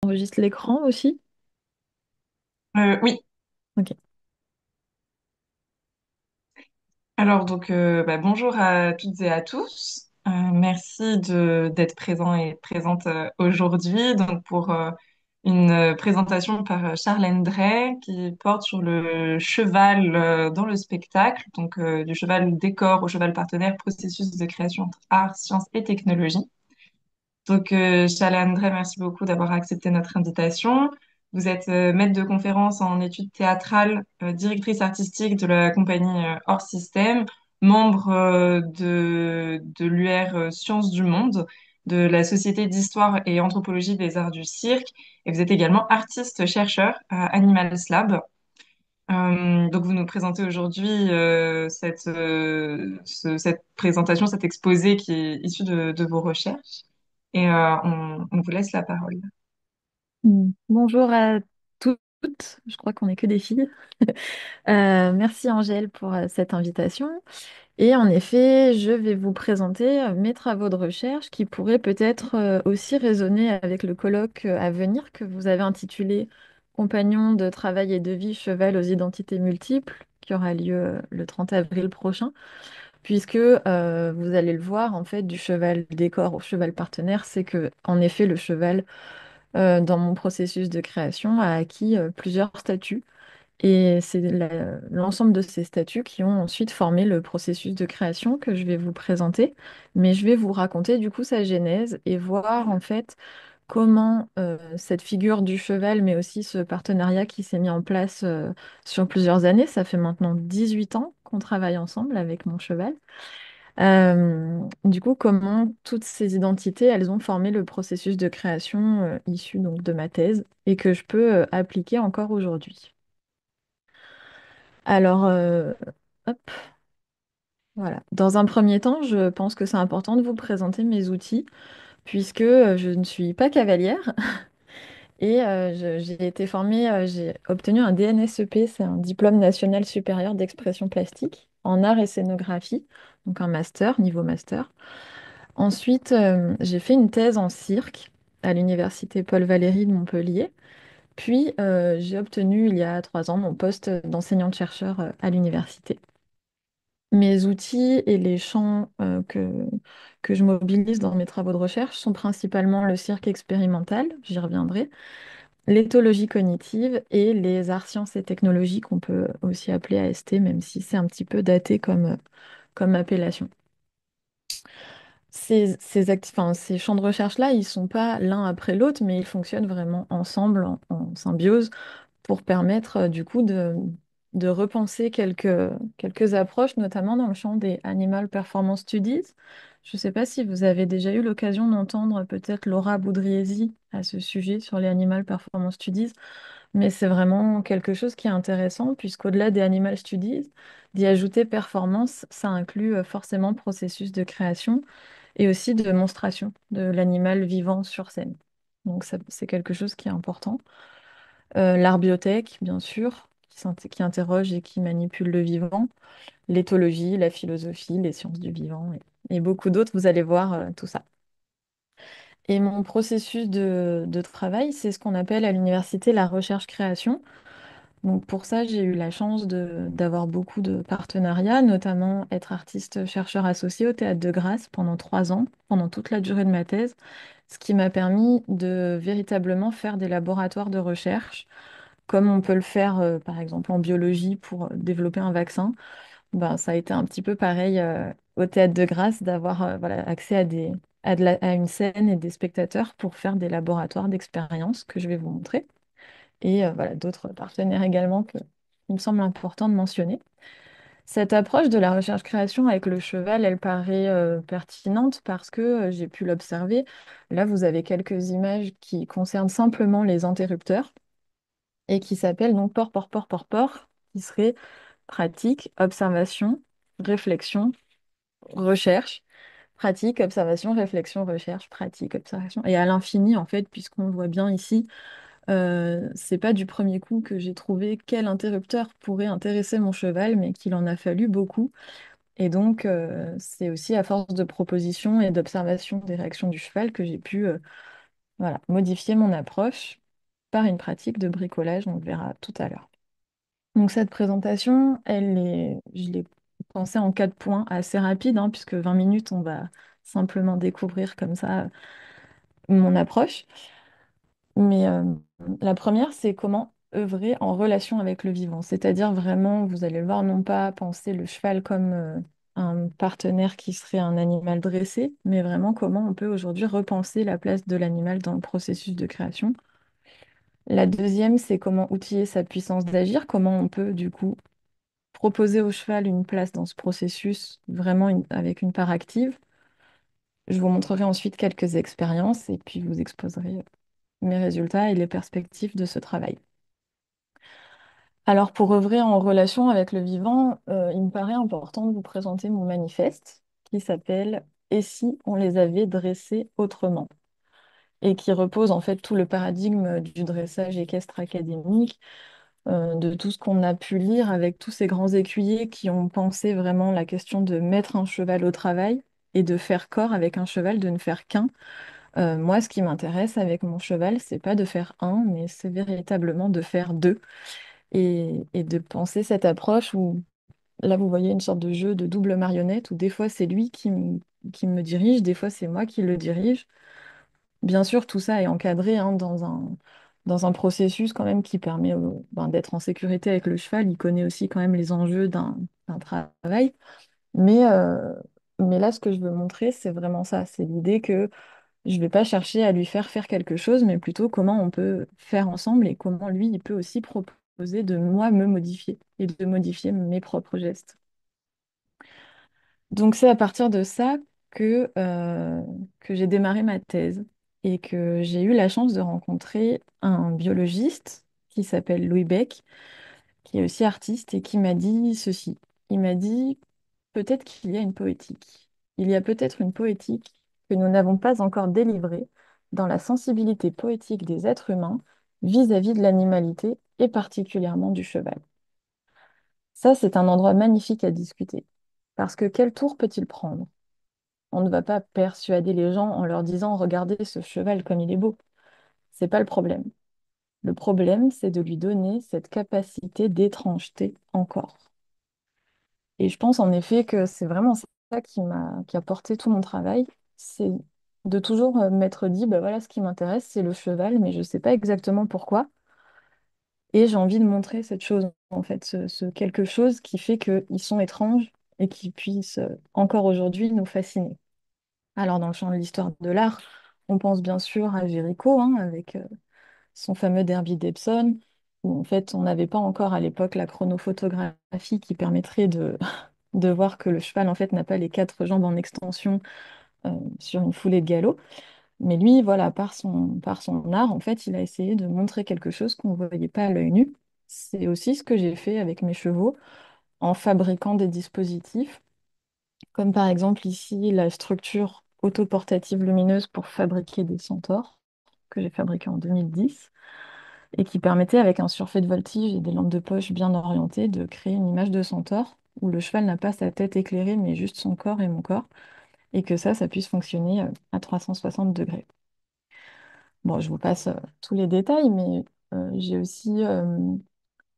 enregistres l'écran aussi? Oui, Ok. alors bonjour à toutes et à tous. Merci d'être présents et présente aujourd'hui pour une présentation par Charles Endray qui porte sur le cheval dans le spectacle, du cheval décor au cheval partenaire, processus de création entre art, science et technologie. Charles-André, merci beaucoup d'avoir accepté notre invitation. Vous êtes maître de conférence en études théâtrales, directrice artistique de la compagnie Hors Système, membre de l'UR Sciences du Monde, de la Société d'histoire et anthropologie des arts du cirque, et vous êtes également artiste-chercheur à Animals Lab. Vous nous présentez aujourd'hui cette présentation, cet exposé qui est issu de vos recherches. On vous laisse la parole. Bonjour à toutes, je crois qu'on n'est que des filles. Merci Angèle pour cette invitation. Et en effet, je vais vous présenter mes travaux de recherche qui pourraient peut-être aussi résonner avec le colloque à venir que vous avez intitulé Compagnons de travail et de vie, cheval aux identités multiples, qui aura lieu le 30 avril prochain, puisque vous allez le voir, en fait, du cheval décor au cheval partenaire, c'est que, en effet, le cheval dans mon processus de création, a acquis plusieurs statuts. Et c'est l'ensemble de ces statuts qui ont ensuite formé le processus de création que je vais vous présenter. Mais je vais vous raconter du coup sa genèse et voir en fait comment cette figure du cheval, mais aussi ce partenariat qui s'est mis en place sur plusieurs années, ça fait maintenant 18 ans qu'on travaille ensemble avec mon cheval. Du coup, comment toutes ces identités, elles ont formé le processus de création issu donc de ma thèse et que je peux appliquer encore aujourd'hui. Alors, hop, voilà. Dans un premier temps, je pense que c'est important de vous présenter mes outils puisque je ne suis pas cavalière et j'ai été formée, j'ai obtenu un DNSEP, c'est un diplôme national supérieur d'expression plastique en art et scénographie, donc un master, niveau master. Ensuite, j'ai fait une thèse en cirque à l'université Paul Valéry de Montpellier. Puis, j'ai obtenu il y a 3 ans mon poste d'enseignante-chercheur à l'université. Mes outils et les champs que je mobilise dans mes travaux de recherche sont principalement le cirque expérimental, j'y reviendrai, l'éthologie cognitive et les arts, sciences et technologies qu'on peut aussi appeler AST, même si c'est un petit peu daté comme appellation. Ces champs de recherche-là, ils ne sont pas l'un après l'autre, mais ils fonctionnent vraiment ensemble, en symbiose, pour permettre du coup de repenser quelques approches, notamment dans le champ des Animal Performance Studies. Je ne sais pas si vous avez déjà eu l'occasion d'entendre peut-être Laura Boudriesi à ce sujet sur les Animal Performance Studies, mais c'est vraiment quelque chose qui est intéressant, puisqu'au-delà des Animal Studies, d'y ajouter performance, ça inclut forcément processus de création et aussi de monstration de l'animal vivant sur scène. Donc c'est quelque chose qui est important. L'art biotech, bien sûr, qui interroge et qui manipule le vivant, l'éthologie, la philosophie, les sciences du vivant et beaucoup d'autres, vous allez voir tout ça. Et mon processus de travail, c'est ce qu'on appelle à l'université la recherche-création. Donc pour ça, j'ai eu la chance d'avoir beaucoup de partenariats, notamment être artiste-chercheur associé au Théâtre de Grasse pendant 3 ans, pendant toute la durée de ma thèse, ce qui m'a permis de véritablement faire des laboratoires de recherche, comme on peut le faire par exemple en biologie pour développer un vaccin. Ben, ça a été un petit peu pareil au Théâtre de Grasse d'avoir voilà, accès à une scène et des spectateurs pour faire des laboratoires d'expérience que je vais vous montrer et voilà, d'autres partenaires également il me semble important de mentionner. Cette approche de la recherche-création avec le cheval, elle paraît pertinente parce que j'ai pu l'observer. Là, vous avez quelques images qui concernent simplement les interrupteurs et qui s'appellent donc port, port, port, port, port, qui serait pratique, observation, réflexion, recherche, pratique, observation, réflexion, recherche, pratique, observation, et à l'infini en fait, puisqu'on voit bien ici c'est pas du premier coup que j'ai trouvé quel interrupteur pourrait intéresser mon cheval, mais qu'il en a fallu beaucoup. Et donc, c'est aussi à force de propositions et d'observation des réactions du cheval que j'ai pu voilà, modifier mon approche par une pratique de bricolage, on le verra tout à l'heure. Donc cette présentation, je l'ai pensée en 4 points assez rapides, hein, puisque 20 minutes, on va simplement découvrir comme ça mon approche. Mais la première, c'est comment œuvrer en relation avec le vivant. C'est-à-dire vraiment, vous allez le voir, non pas penser le cheval comme un partenaire qui serait un animal dressé, mais vraiment comment on peut aujourd'hui repenser la place de l'animal dans le processus de création. La deuxième, c'est comment outiller sa puissance d'agir, comment on peut du coup proposer au cheval une place dans ce processus, vraiment avec une part active. Je vous montrerai ensuite quelques expériences et puis vous exposerai mes résultats et les perspectives de ce travail. Alors, pour œuvrer en relation avec le vivant, il me paraît important de vous présenter mon manifeste qui s'appelle Et si on les avait dressés autrement? Et qui repose en fait tout le paradigme du dressage équestre académique, de tout ce qu'on a pu lire avec tous ces grands écuyers qui ont pensé vraiment la question de mettre un cheval au travail et de faire corps avec un cheval, de ne faire qu'un. Moi, ce qui m'intéresse avec mon cheval, c'est pas de faire un, mais c'est véritablement de faire deux et de penser cette approche où, là, vous voyez une sorte de jeu de double marionnette où des fois c'est lui qui me dirige, des fois c'est moi qui le dirige. Bien sûr, tout ça est encadré hein, dans un processus quand même qui permet ben, d'être en sécurité avec le cheval. Il connaît aussi quand même les enjeux d'un travail. Mais, euh, mais là, ce que je veux montrer, c'est vraiment ça. C'est l'idée que je ne vais pas chercher à lui faire faire quelque chose, mais plutôt comment on peut faire ensemble et comment lui, il peut aussi proposer de moi me modifier et de modifier mes propres gestes. Donc c'est à partir de ça que j'ai démarré ma thèse et que j'ai eu la chance de rencontrer un biologiste qui s'appelle Louis Beck, qui est aussi artiste et qui m'a dit ceci. Il m'a dit, peut-être qu'il y a une poétique. Il y a peut-être une poétique que nous n'avons pas encore délivrée dans la sensibilité poétique des êtres humains vis-à-vis de l'animalité et particulièrement du cheval. Ça, c'est un endroit magnifique à discuter. Parce que quel tour peut-il prendre? On ne va pas persuader les gens en leur disant, regardez ce cheval comme il est beau. C'est pas le problème. Le problème, c'est de lui donner cette capacité d'étrangeté encore. Et je pense en effet que c'est vraiment ça qui a porté tout mon travail, c'est de toujours m'être dit, bah voilà, ce qui m'intéresse, c'est le cheval, mais je ne sais pas exactement pourquoi. Et j'ai envie de montrer cette chose, en fait, ce quelque chose qui fait qu'ils sont étranges et qui puissent encore aujourd'hui nous fasciner. Alors, dans le champ de l'histoire de l'art, on pense bien sûr à Géricault, hein, avec son fameux Derby d'Epsom, où en fait, on n'avait pas encore à l'époque la chronophotographie qui permettrait de voir que le cheval, en fait, n'a pas les 4 jambes en extension sur une foulée de galop. Mais lui, voilà, par son art, en fait, il a essayé de montrer quelque chose qu'on ne voyait pas à l'œil nu. C'est aussi ce que j'ai fait avec mes chevaux en fabriquant des dispositifs, comme par exemple ici la structure autoportative lumineuse pour fabriquer des centaures, que j'ai fabriqué en 2010, et qui permettait, avec un surfait de voltige et des lampes de poche bien orientées, de créer une image de centaure où le cheval n'a pas sa tête éclairée, mais juste son corps et mon corps, et que ça puisse fonctionner à 360 degrés. Bon, je vous passe tous les détails, mais j'ai aussi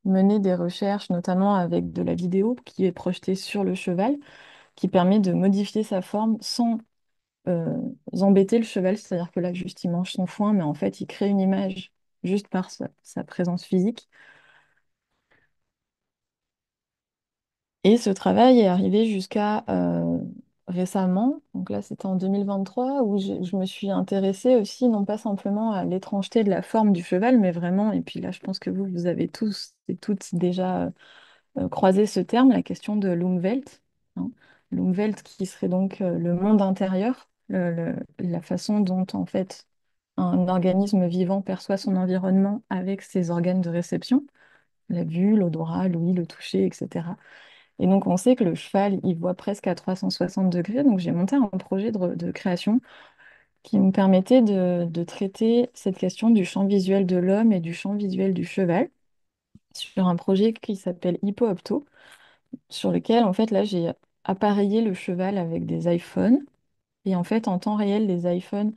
mené des recherches, notamment avec de la vidéo qui est projetée sur le cheval, qui permet de modifier sa forme sans embêter le cheval, c'est-à-dire que là, juste, il mange son foin, mais en fait, il crée une image juste par sa présence physique. Et ce travail est arrivé jusqu'à récemment, donc là c'était en 2023, où je me suis intéressée aussi, non pas simplement à l'étrangeté de la forme du cheval, mais vraiment, et puis là je pense que vous avez tous et toutes déjà croisé ce terme, la question de l'Umwelt, hein. L'Umwelt qui serait donc le monde intérieur, la façon dont en fait un organisme vivant perçoit son environnement avec ses organes de réception, la vue, l'odorat, l'ouïe, le toucher, etc. Et donc, on sait que le cheval, il voit presque à 360 degrés. Donc, j'ai monté un projet de création qui me permettait de traiter cette question du champ visuel de l'homme et du champ visuel du cheval sur un projet qui s'appelle HippoOpto, sur lequel, en fait, là, j'ai appareillé le cheval avec des iPhones. Et en fait, en temps réel, les iPhones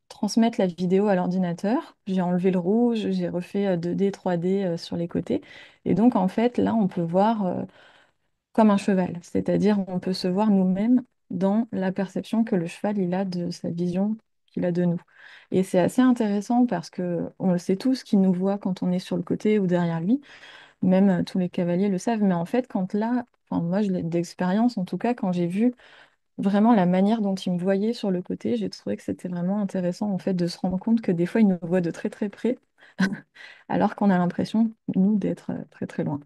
transmettre la vidéo à l'ordinateur. J'ai enlevé le rouge, j'ai refait 2D, 3D sur les côtés. Et donc, en fait, là, on peut voir comme un cheval, c'est-à-dire on peut se voir nous-mêmes dans la perception que le cheval il a de sa vision qu'il a de nous. Et c'est assez intéressant parce que on le sait tous qu'il nous voit quand on est sur le côté ou derrière lui, même tous les cavaliers le savent, mais en fait quand là, enfin, moi je l'ai d'expérience en tout cas, quand j'ai vu vraiment la manière dont il me voyait sur le côté, j'ai trouvé que c'était vraiment intéressant en fait de se rendre compte que des fois il nous voit de très très près, alors qu'on a l'impression, nous, d'être très très loin.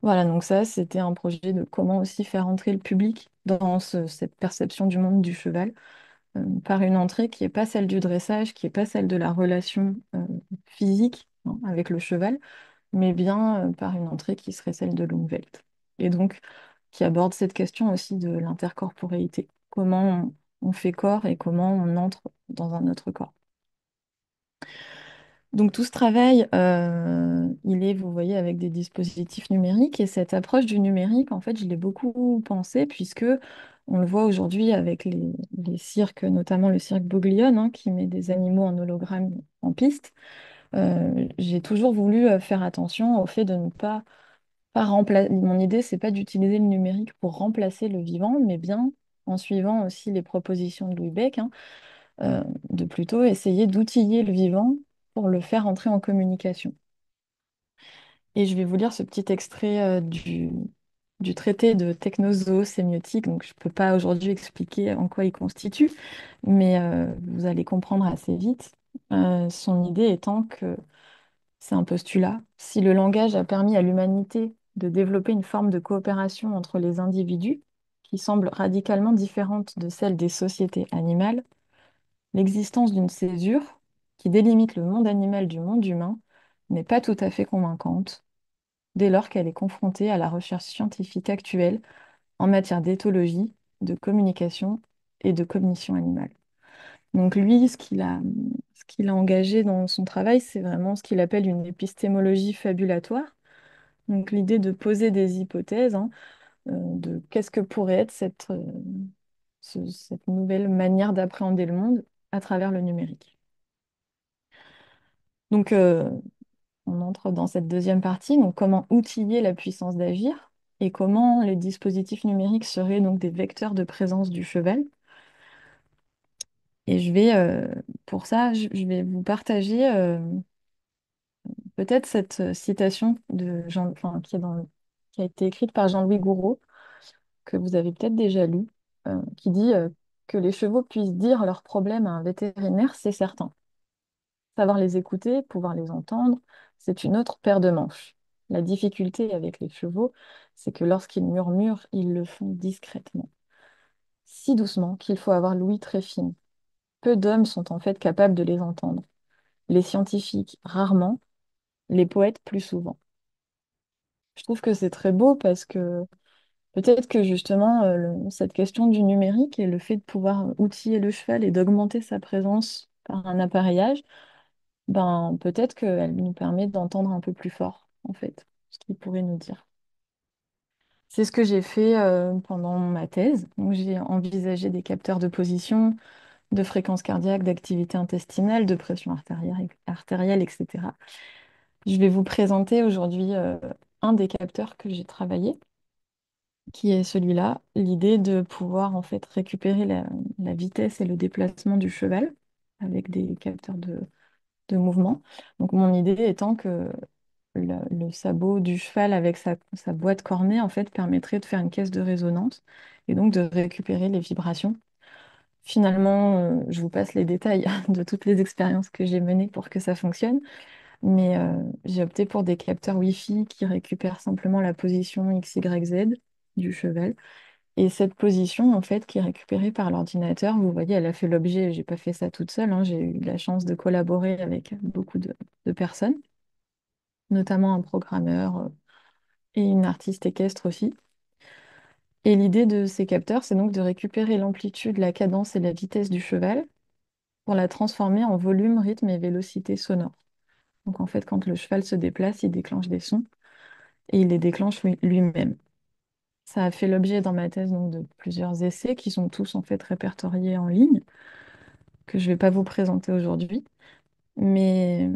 Voilà, donc ça, c'était un projet de comment aussi faire entrer le public dans cette perception du monde du cheval, par une entrée qui n'est pas celle du dressage, qui n'est pas celle de la relation physique, hein, avec le cheval, mais bien par une entrée qui serait celle de l'Umwelt. Et donc, qui aborde cette question aussi de l'intercorporéité. Comment on fait corps et comment on entre dans un autre corps. Donc tout ce travail, il est, vous voyez, avec des dispositifs numériques. Et cette approche du numérique, en fait, je l'ai beaucoup pensé puisque on le voit aujourd'hui avec les cirques, notamment le cirque Bouglione, hein, qui met des animaux en hologramme en piste. J'ai toujours voulu faire attention au fait de ne pas remplacer. Mon idée, c'est pas d'utiliser le numérique pour remplacer le vivant, mais bien en suivant aussi les propositions de Louis Beck, hein, de plutôt essayer d'outiller le vivant pour le faire entrer en communication. Et je vais vous lire ce petit extrait du traité de technozosémiotique. Donc, je ne peux pas aujourd'hui expliquer en quoi il constitue, mais vous allez comprendre assez vite. Son idée étant que c'est un postulat. Si le langage a permis à l'humanité de développer une forme de coopération entre les individus qui semble radicalement différente de celle des sociétés animales, l'existence d'une césure qui délimite le monde animal du monde humain n'est pas tout à fait convaincante dès lors qu'elle est confrontée à la recherche scientifique actuelle en matière d'éthologie, de communication et de cognition animale. Donc lui, ce qu'il a engagé dans son travail, c'est vraiment ce qu'il appelle une épistémologie fabulatoire. Donc l'idée de poser des hypothèses, hein, de qu'est-ce que pourrait être cette nouvelle manière d'appréhender le monde à travers le numérique. Donc on entre dans cette deuxième partie, donc comment outiller la puissance d'agir et comment les dispositifs numériques seraient donc des vecteurs de présence du cheval. Et pour ça, je vais vous partager peut-être cette citation de Jean, enfin, qui a été écrite par Jean-Louis Gouraud, que vous avez peut-être déjà lu, qui dit que les chevaux puissent dire leurs problèmes à un vétérinaire, c'est certain. Savoir les écouter, pouvoir les entendre, c'est une autre paire de manches. La difficulté avec les chevaux, c'est que lorsqu'ils murmurent, ils le font discrètement, si doucement qu'il faut avoir l'ouïe très fine. Peu d'hommes sont en fait capables de les entendre. Les scientifiques, rarement, les poètes, plus souvent. Je trouve que c'est très beau parce que peut-être que justement, cette question du numérique et le fait de pouvoir outiller le cheval et d'augmenter sa présence par un appareillage, ben, peut-être qu'elle nous permet d'entendre un peu plus fort, en fait, ce qu'il pourrait nous dire. C'est ce que j'ai fait pendant ma thèse. Donc, j'ai envisagé des capteurs de position, de fréquence cardiaque, d'activité intestinale, de pression artérielle, etc. Je vais vous présenter aujourd'hui un des capteurs que j'ai travaillé, qui est celui-là, l'idée de pouvoir en fait récupérer la vitesse et le déplacement du cheval avec des capteurs de mouvement. Donc mon idée étant que le sabot du cheval avec sa boîte cornée en fait permettrait de faire une caisse de résonance et donc de récupérer les vibrations. Finalement, je vous passe les détails de toutes les expériences que j'ai menées pour que ça fonctionne, mais j'ai opté pour des capteurs Wi-Fi qui récupèrent simplement la position XYZ du cheval. Et cette position, en fait, qui est récupérée par l'ordinateur, vous voyez, elle a fait l'objet, j'ai pas fait ça toute seule, hein, j'ai eu la chance de collaborer avec beaucoup de personnes, notamment un programmeur et une artiste équestre aussi. Et l'idée de ces capteurs, c'est donc de récupérer l'amplitude, la cadence et la vitesse du cheval pour la transformer en volume, rythme et vélocité sonore. Donc en fait, quand le cheval se déplace, il déclenche des sons et il les déclenche lui-même. Ça a fait l'objet dans ma thèse donc, de plusieurs essais qui sont tous en fait répertoriés en ligne. que je ne vais pas vous présenter aujourd'hui. Mais,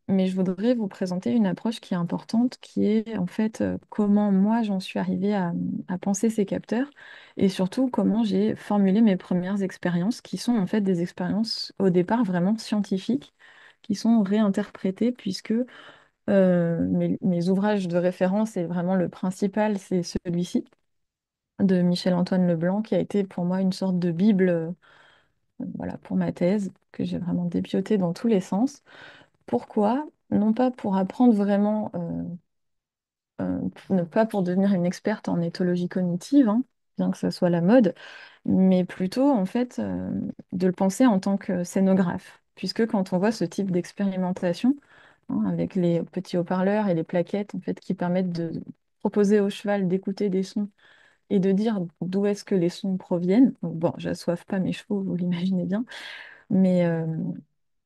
mais je voudrais vous présenter une approche qui est importante, qui est en fait comment moi j'en suis arrivée à penser ces capteurs et surtout comment j'ai formulé mes premières expériences, qui sont en fait des expériences au départ vraiment scientifiques, qui sont réinterprétées puisque mes ouvrages de référence, et vraiment le principal, c'est celui-ci de Michel-Antoine Leblanc, qui a été pour moi une sorte de bible voilà, pour ma thèse, que j'ai vraiment dépioté dans tous les sens. Pourquoi? Non pas pour apprendre vraiment, pas pour devenir une experte en éthologie cognitive, hein, bien que ce soit la mode, mais plutôt en fait de le penser en tant que scénographe. Puisque quand on voit ce type d'expérimentation, hein, avec les petits haut-parleurs et les plaquettes en fait, qui permettent de proposer au cheval d'écouter des sons et de dire d'où est-ce que les sons proviennent. Donc, bon, j'assoive pas mes chevaux, vous l'imaginez bien, mais, euh,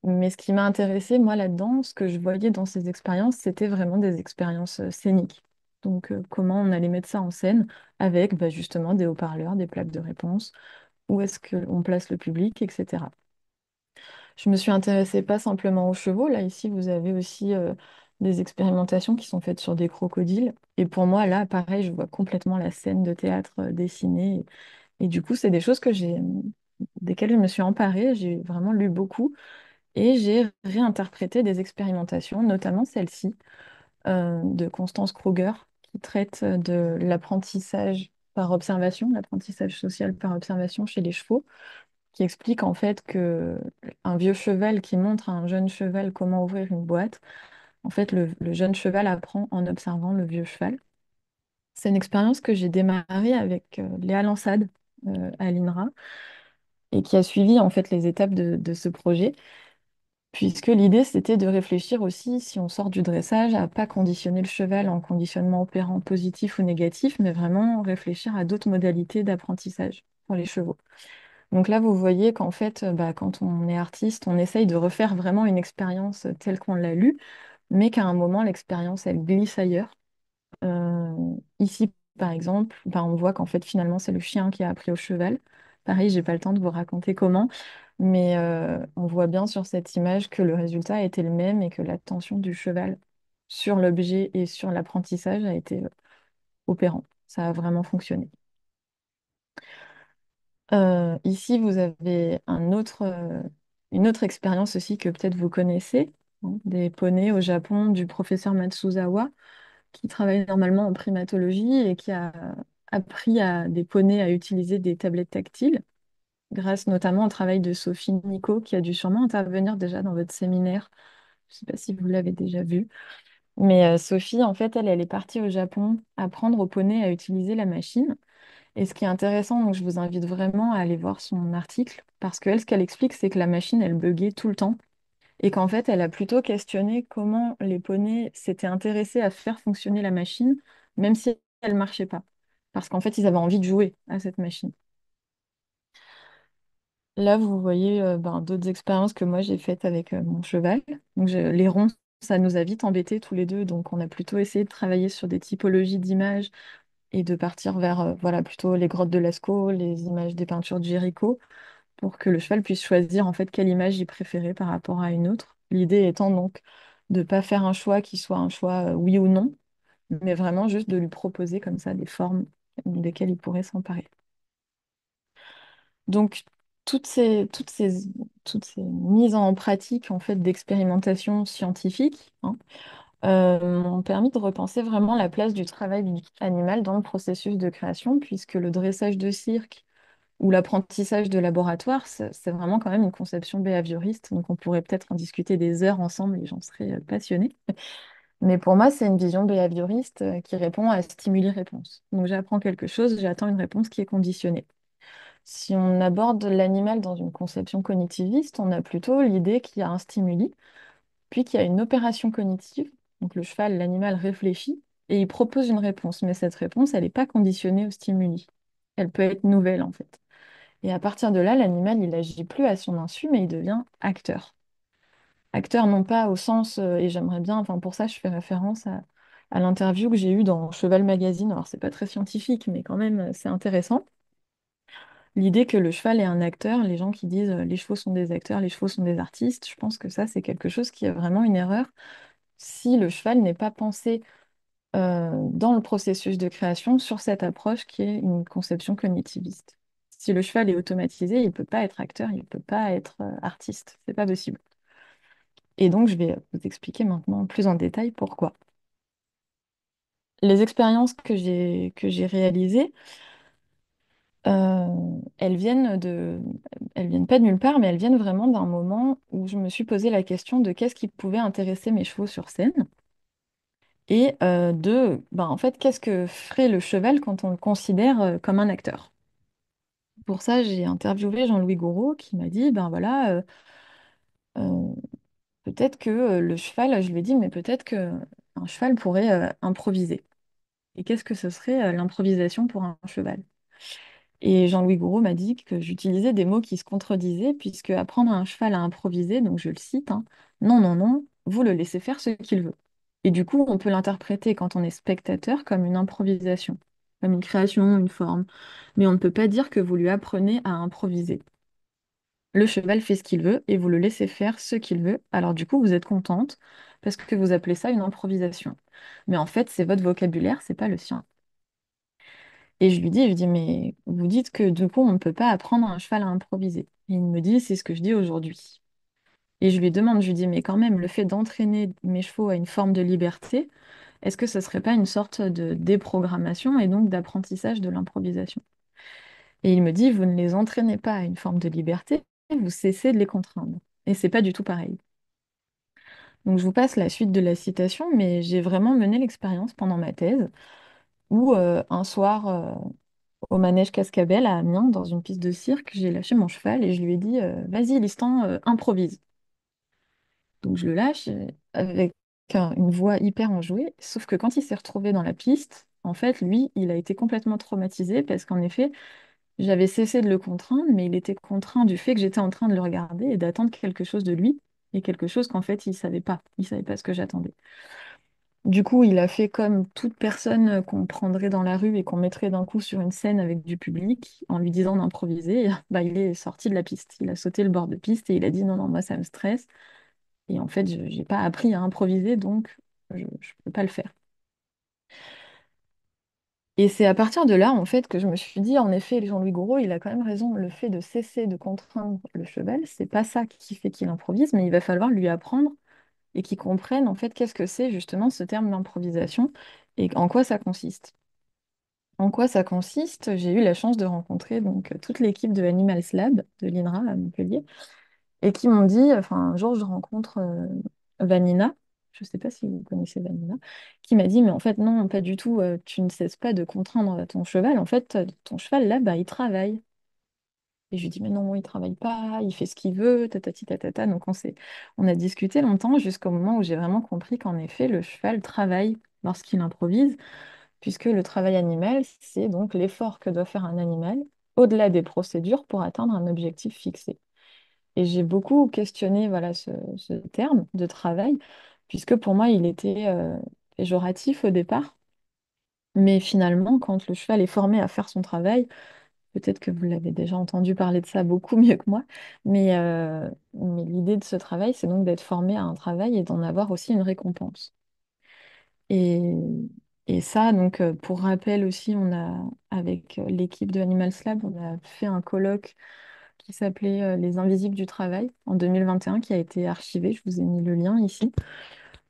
mais ce qui m'a intéressé, moi, là-dedans, ce que je voyais dans ces expériences, c'était vraiment des expériences scéniques. Donc, comment on allait mettre ça en scène avec bah, justement des haut-parleurs, des plaques de réponse, où est-ce qu'on place le public, etc. Je me suis intéressée pas simplement aux chevaux. Là, ici, vous avez aussi des expérimentations qui sont faites sur des crocodiles. Et pour moi, là, pareil, je vois complètement la scène de théâtre dessinée. Et du coup, c'est des choses desquelles je me suis emparée. J'ai vraiment lu beaucoup. Et j'ai réinterprété des expérimentations, notamment celle-ci de Constance Kruger, qui traite de l'apprentissage par observation, l'apprentissage social par observation chez les chevaux, qui explique en fait que un vieux cheval qui montre à un jeune cheval comment ouvrir une boîte, en fait, le jeune cheval apprend en observant le vieux cheval. C'est une expérience que j'ai démarrée avec Léa Lansade à l'INRA et qui a suivi en fait les étapes de ce projet. Puisque l'idée, c'était de réfléchir aussi, si on sort du dressage, à pas conditionner le cheval en conditionnement opérant positif ou négatif, mais vraiment réfléchir à d'autres modalités d'apprentissage pour les chevaux. Donc là, vous voyez qu'en fait, bah, quand on est artiste, on essaye de refaire vraiment une expérience telle qu'on l'a lue, mais qu'à un moment, l'expérience, elle glisse ailleurs. Ici, par exemple, bah, on voit qu'en fait, finalement, c'est le chien qui a appris au cheval. Pareil, j'ai pas le temps de vous raconter comment, mais on voit bien sur cette image que le résultat a été le même et que l'attention du cheval sur l'objet et sur l'apprentissage a été opérant. Ça a vraiment fonctionné. Ici, vous avez une autre expérience aussi que peut-être vous connaissez, hein, des poneys au Japon du professeur Matsuzawa, qui travaille normalement en primatologie et qui a appris à des poneys à utiliser des tablettes tactiles, grâce notamment au travail de Sophie Nico, qui a dû sûrement intervenir déjà dans votre séminaire. Je ne sais pas si vous l'avez déjà vu. Mais Sophie, en fait, elle est partie au Japon apprendre aux poneys à utiliser la machine. Et ce qui est intéressant, donc je vous invite vraiment à aller voir son article, parce qu'elle, ce qu'elle explique, c'est que la machine, elle buguait tout le temps, et qu'en fait, elle a plutôt questionné comment les poneys s'étaient intéressés à faire fonctionner la machine, même si elle ne marchait pas. Parce qu'en fait, ils avaient envie de jouer à cette machine. Là, vous voyez ben, d'autres expériences que moi j'ai faites avec mon cheval. Donc, les ronds, ça nous a vite embêtés tous les deux, donc on a plutôt essayé de travailler sur des typologies d'images et de partir vers voilà, plutôt les grottes de Lascaux, les images des peintures de Géricault, pour que le cheval puisse choisir en fait quelle image il préférait par rapport à une autre. L'idée étant donc de ne pas faire un choix qui soit un choix oui ou non, mais vraiment juste de lui proposer comme ça des formes desquelles il pourrait s'emparer. Donc toutes ces mises en pratique en fait d'expérimentation scientifique, hein, m'ont permis de repenser vraiment la place du travail animal dans le processus de création, puisque le dressage de cirque ou l'apprentissage de laboratoire, c'est vraiment quand même une conception behavioriste. Donc on pourrait peut-être en discuter des heures ensemble et j'en serais passionnée. Mais pour moi, c'est une vision behavioriste qui répond à stimuli-réponse. Donc j'apprends quelque chose, j'attends une réponse qui est conditionnée. Si on aborde l'animal dans une conception cognitiviste, on a plutôt l'idée qu'il y a un stimuli, puis qu'il y a une opération cognitive. Donc le cheval, l'animal réfléchit et il propose une réponse. Mais cette réponse, elle n'est pas conditionnée au stimuli. Elle peut être nouvelle en fait. Et à partir de là, l'animal, il agit plus à son insu, mais il devient acteur. Acteur non pas au sens, et j'aimerais bien, enfin pour ça, je fais référence à l'interview que j'ai eue dans Cheval Magazine. Alors c'est pas très scientifique, mais quand même, c'est intéressant. l'idée que le cheval est un acteur, les gens qui disent les chevaux sont des acteurs, les chevaux sont des artistes, je pense que ça, c'est quelque chose qui est vraiment une erreur si le cheval n'est pas pensé dans le processus de création sur cette approche qui est une conception cognitiviste. Si le cheval est automatisé, il ne peut pas être acteur, il ne peut pas être artiste, c'est pas possible. Et donc, je vais vous expliquer maintenant plus en détail pourquoi. Les expériences que j'ai réalisées, elles viennent elles viennent pas de nulle part, mais elles viennent vraiment d'un moment où je me suis posé la question de qu'est-ce qui pouvait intéresser mes chevaux sur scène et ben, en fait, qu'est-ce que ferait le cheval quand on le considère comme un acteur. Pour ça, j'ai interviewé Jean-Louis Gouraud qui m'a dit, ben voilà, euh, peut-être que le cheval, je lui ai dit, mais peut-être que un cheval pourrait improviser. Et qu'est-ce que ce serait l'improvisation pour un cheval? Et Jean-Louis Gouraud m'a dit que j'utilisais des mots qui se contredisaient, puisque apprendre à un cheval à improviser, donc je le cite, hein, non, non, non, vous le laissez faire ce qu'il veut. Et du coup, on peut l'interpréter quand on est spectateur comme une improvisation, comme une création, une forme. Mais on ne peut pas dire que vous lui apprenez à improviser. Le cheval fait ce qu'il veut et vous le laissez faire ce qu'il veut. Alors du coup, vous êtes contente parce que vous appelez ça une improvisation. Mais en fait, c'est votre vocabulaire, c'est pas le sien. Et je lui dis, mais vous dites que du coup, on ne peut pas apprendre un cheval à improviser. Et il me dit, c'est ce que je dis aujourd'hui. Et je lui demande, je lui dis, mais quand même, le fait d'entraîner mes chevaux à une forme de liberté, est-ce que ce serait pas une sorte de déprogrammation et donc d'apprentissage de l'improvisation? Et il me dit, vous ne les entraînez pas à une forme de liberté, vous cessez de les contraindre. Et c'est pas du tout pareil. Donc je vous passe la suite de la citation, mais j'ai vraiment mené l'expérience pendant ma thèse, où un soir, au manège Cascabel à Amiens, dans une piste de cirque, j'ai lâché mon cheval et je lui ai dit vas-y, Listan, improvise. Donc je le lâche avec une voix hyper enjouée, sauf que quand il s'est retrouvé dans la piste, en fait, lui, il a été complètement traumatisé parce qu'en effet, j'avais cessé de le contraindre, mais il était contraint du fait que j'étais en train de le regarder et d'attendre quelque chose de lui, et quelque chose qu'en fait, il savait pas. Il savait pas ce que j'attendais. Du coup, il a fait comme toute personne qu'on prendrait dans la rue et qu'on mettrait d'un coup sur une scène avec du public en lui disant d'improviser. Bah, il est sorti de la piste. Il a sauté le bord de piste et il a dit non, non, moi ça me stresse. Et en fait, je n'ai pas appris à improviser, donc je ne peux pas le faire. Et c'est à partir de là, en fait, que je me suis dit, en effet, Jean-Louis Gouraud, il a quand même raison. Le fait de cesser de contraindre le cheval, c'est pas ça qui fait qu'il improvise, mais il va falloir lui apprendre et qu'il comprenne, en fait, qu'est-ce que c'est justement ce terme d'improvisation et en quoi ça consiste. En quoi ça consiste? J'ai eu la chance de rencontrer donc toute l'équipe de Animals Lab de l'INRA à Montpellier et qui m'ont dit, enfin un jour je rencontre Vanina, je ne sais pas si vous connaissez Vanina, qui m'a dit mais en fait non, pas du tout, tu ne cesses pas de contraindre ton cheval, en fait ton cheval là, bah, il travaille. Et je lui dis mais non, il travaille pas, il fait ce qu'il veut, tatati tatata. Donc on a discuté longtemps jusqu'au moment où j'ai vraiment compris qu'en effet le cheval travaille lorsqu'il improvise puisque le travail animal, c'est donc l'effort que doit faire un animal au-delà des procédures pour atteindre un objectif fixé. Et j'ai beaucoup questionné voilà, ce terme de travail, puisque pour moi, il était péjoratif au départ. Mais finalement, quand le cheval est formé à faire son travail, peut-être que vous l'avez déjà entendu parler de ça beaucoup mieux que moi, mais l'idée de ce travail, c'est donc d'être formé à un travail et d'en avoir aussi une récompense. Et, et ça, donc, pour rappel aussi, avec l'équipe de Animal Lab, on a fait un colloque qui s'appelait Les Invisibles du Travail en 2021, qui a été archivé. Je vous ai mis le lien ici,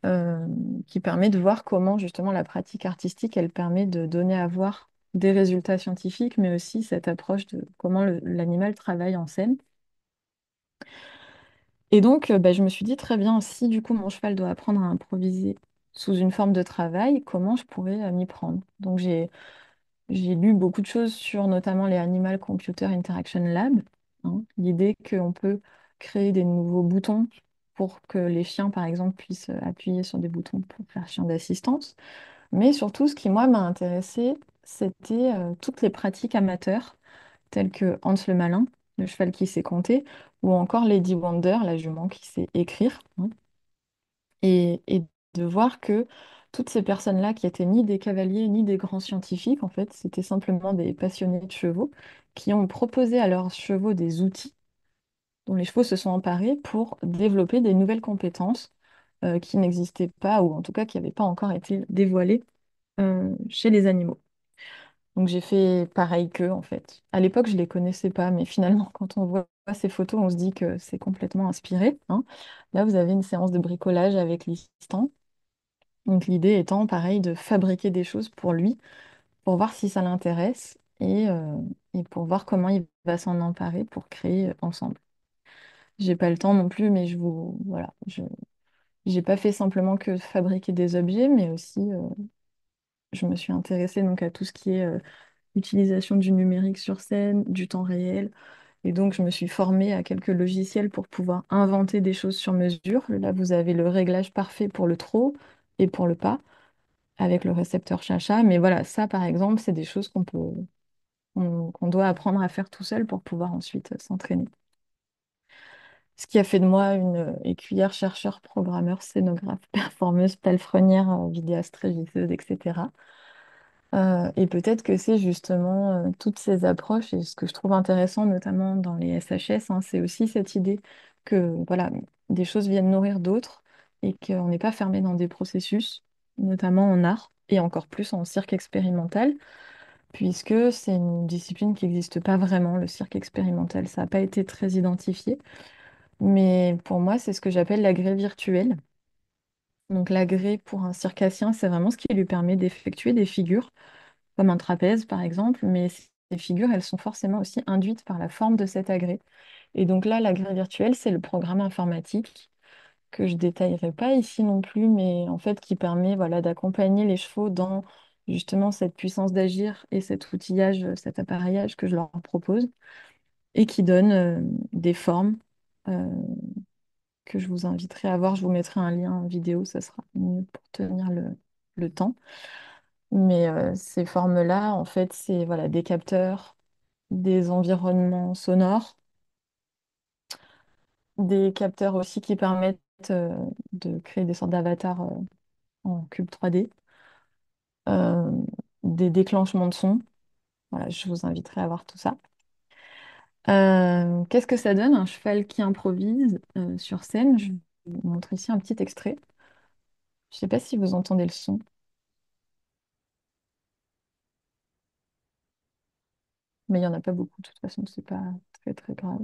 euh, qui permet de voir comment justement la pratique artistique, elle permet de donner à voir des résultats scientifiques, mais aussi cette approche de comment l'animal travaille en scène. Et donc, bah, je me suis dit, très bien, si du coup mon cheval doit apprendre à improviser sous une forme de travail, comment je pourrais m'y prendre? Donc, j'ai lu beaucoup de choses sur notamment les Animal Computer Interaction Lab, hein, l'idée qu'on peut créer des nouveaux boutons pour que les chiens, par exemple, puissent appuyer sur des boutons pour faire chien d'assistance. Mais surtout, ce qui, moi, m'a intéressé, c'était toutes les pratiques amateurs, telles que Hans le Malin, le cheval qui sait compter, ou encore Lady Wonder, la jument qui sait écrire, hein, et de voir que toutes ces personnes-là qui étaient ni des cavaliers ni des grands scientifiques, en fait, c'était simplement des passionnés de chevaux qui ont proposé à leurs chevaux des outils dont les chevaux se sont emparés pour développer des nouvelles compétences qui n'existaient pas, ou en tout cas qui n'avaient pas encore été dévoilées chez les animaux. Donc j'ai fait pareil qu'eux, en fait. À l'époque, je ne les connaissais pas, mais finalement, quand on voit ces photos, on se dit que c'est complètement inspiré, hein. Là, vous avez une séance de bricolage avec Listan. Donc l'idée étant, pareil, de fabriquer des choses pour lui, pour voir si ça l'intéresse et pour voir comment il va s'en emparer pour créer ensemble. J'ai pas le temps non plus, mais voilà, j'ai pas fait simplement que fabriquer des objets, mais aussi je me suis intéressée donc à tout ce qui est utilisation du numérique sur scène, du temps réel. Et donc, je me suis formée à quelques logiciels pour pouvoir inventer des choses sur mesure. Là, vous avez le réglage parfait pour le trop et pour le pas, avec le récepteur Chacha. Mais voilà, ça, par exemple, c'est des choses qu'on doit apprendre à faire tout seul pour pouvoir ensuite s'entraîner. Ce qui a fait de moi une écuyère, chercheur, programmeur, scénographe, performeuse, palefrenière, vidéaste, régisseuse, etc. Et peut-être que c'est justement toutes ces approches, et ce que je trouve intéressant, notamment dans les SHS, hein, c'est aussi cette idée que voilà, des choses viennent nourrir d'autres et qu'on n'est pas fermé dans des processus, notamment en art et encore plus en cirque expérimental, puisque c'est une discipline qui n'existe pas vraiment, le cirque expérimental. Ça n'a pas été très identifié, mais pour moi, c'est ce que j'appelle l'agré virtuel. Donc l'agré pour un circassien, c'est vraiment ce qui lui permet d'effectuer des figures comme un trapèze par exemple, mais ces figures, elles sont forcément aussi induites par la forme de cet agrès. Et donc là, l'agrès virtuel, c'est le programme informatique que je détaillerai pas ici non plus, mais en fait qui permet voilà, d'accompagner les chevaux dans justement cette puissance d'agir et cet outillage, cet appareillage que je leur propose, et qui donne des formes euh, que je vous inviterai à voir. Je vous mettrai un lien en vidéo, ça sera mieux pour tenir le temps. Mais ces formes-là, en fait, c'est voilà, des capteurs, des environnements sonores, des capteurs aussi qui permettent de créer des sortes d'avatars en cube 3D, euh, des déclenchements de son. Voilà, je vous inviterai à voir tout ça. Qu'est-ce que ça donne un cheval qui improvise sur scène? Je vous montre ici un petit extrait. Je ne sais pas si vous entendez le son, mais il n'y en a pas beaucoup. De toute façon, c'est pas très très grave.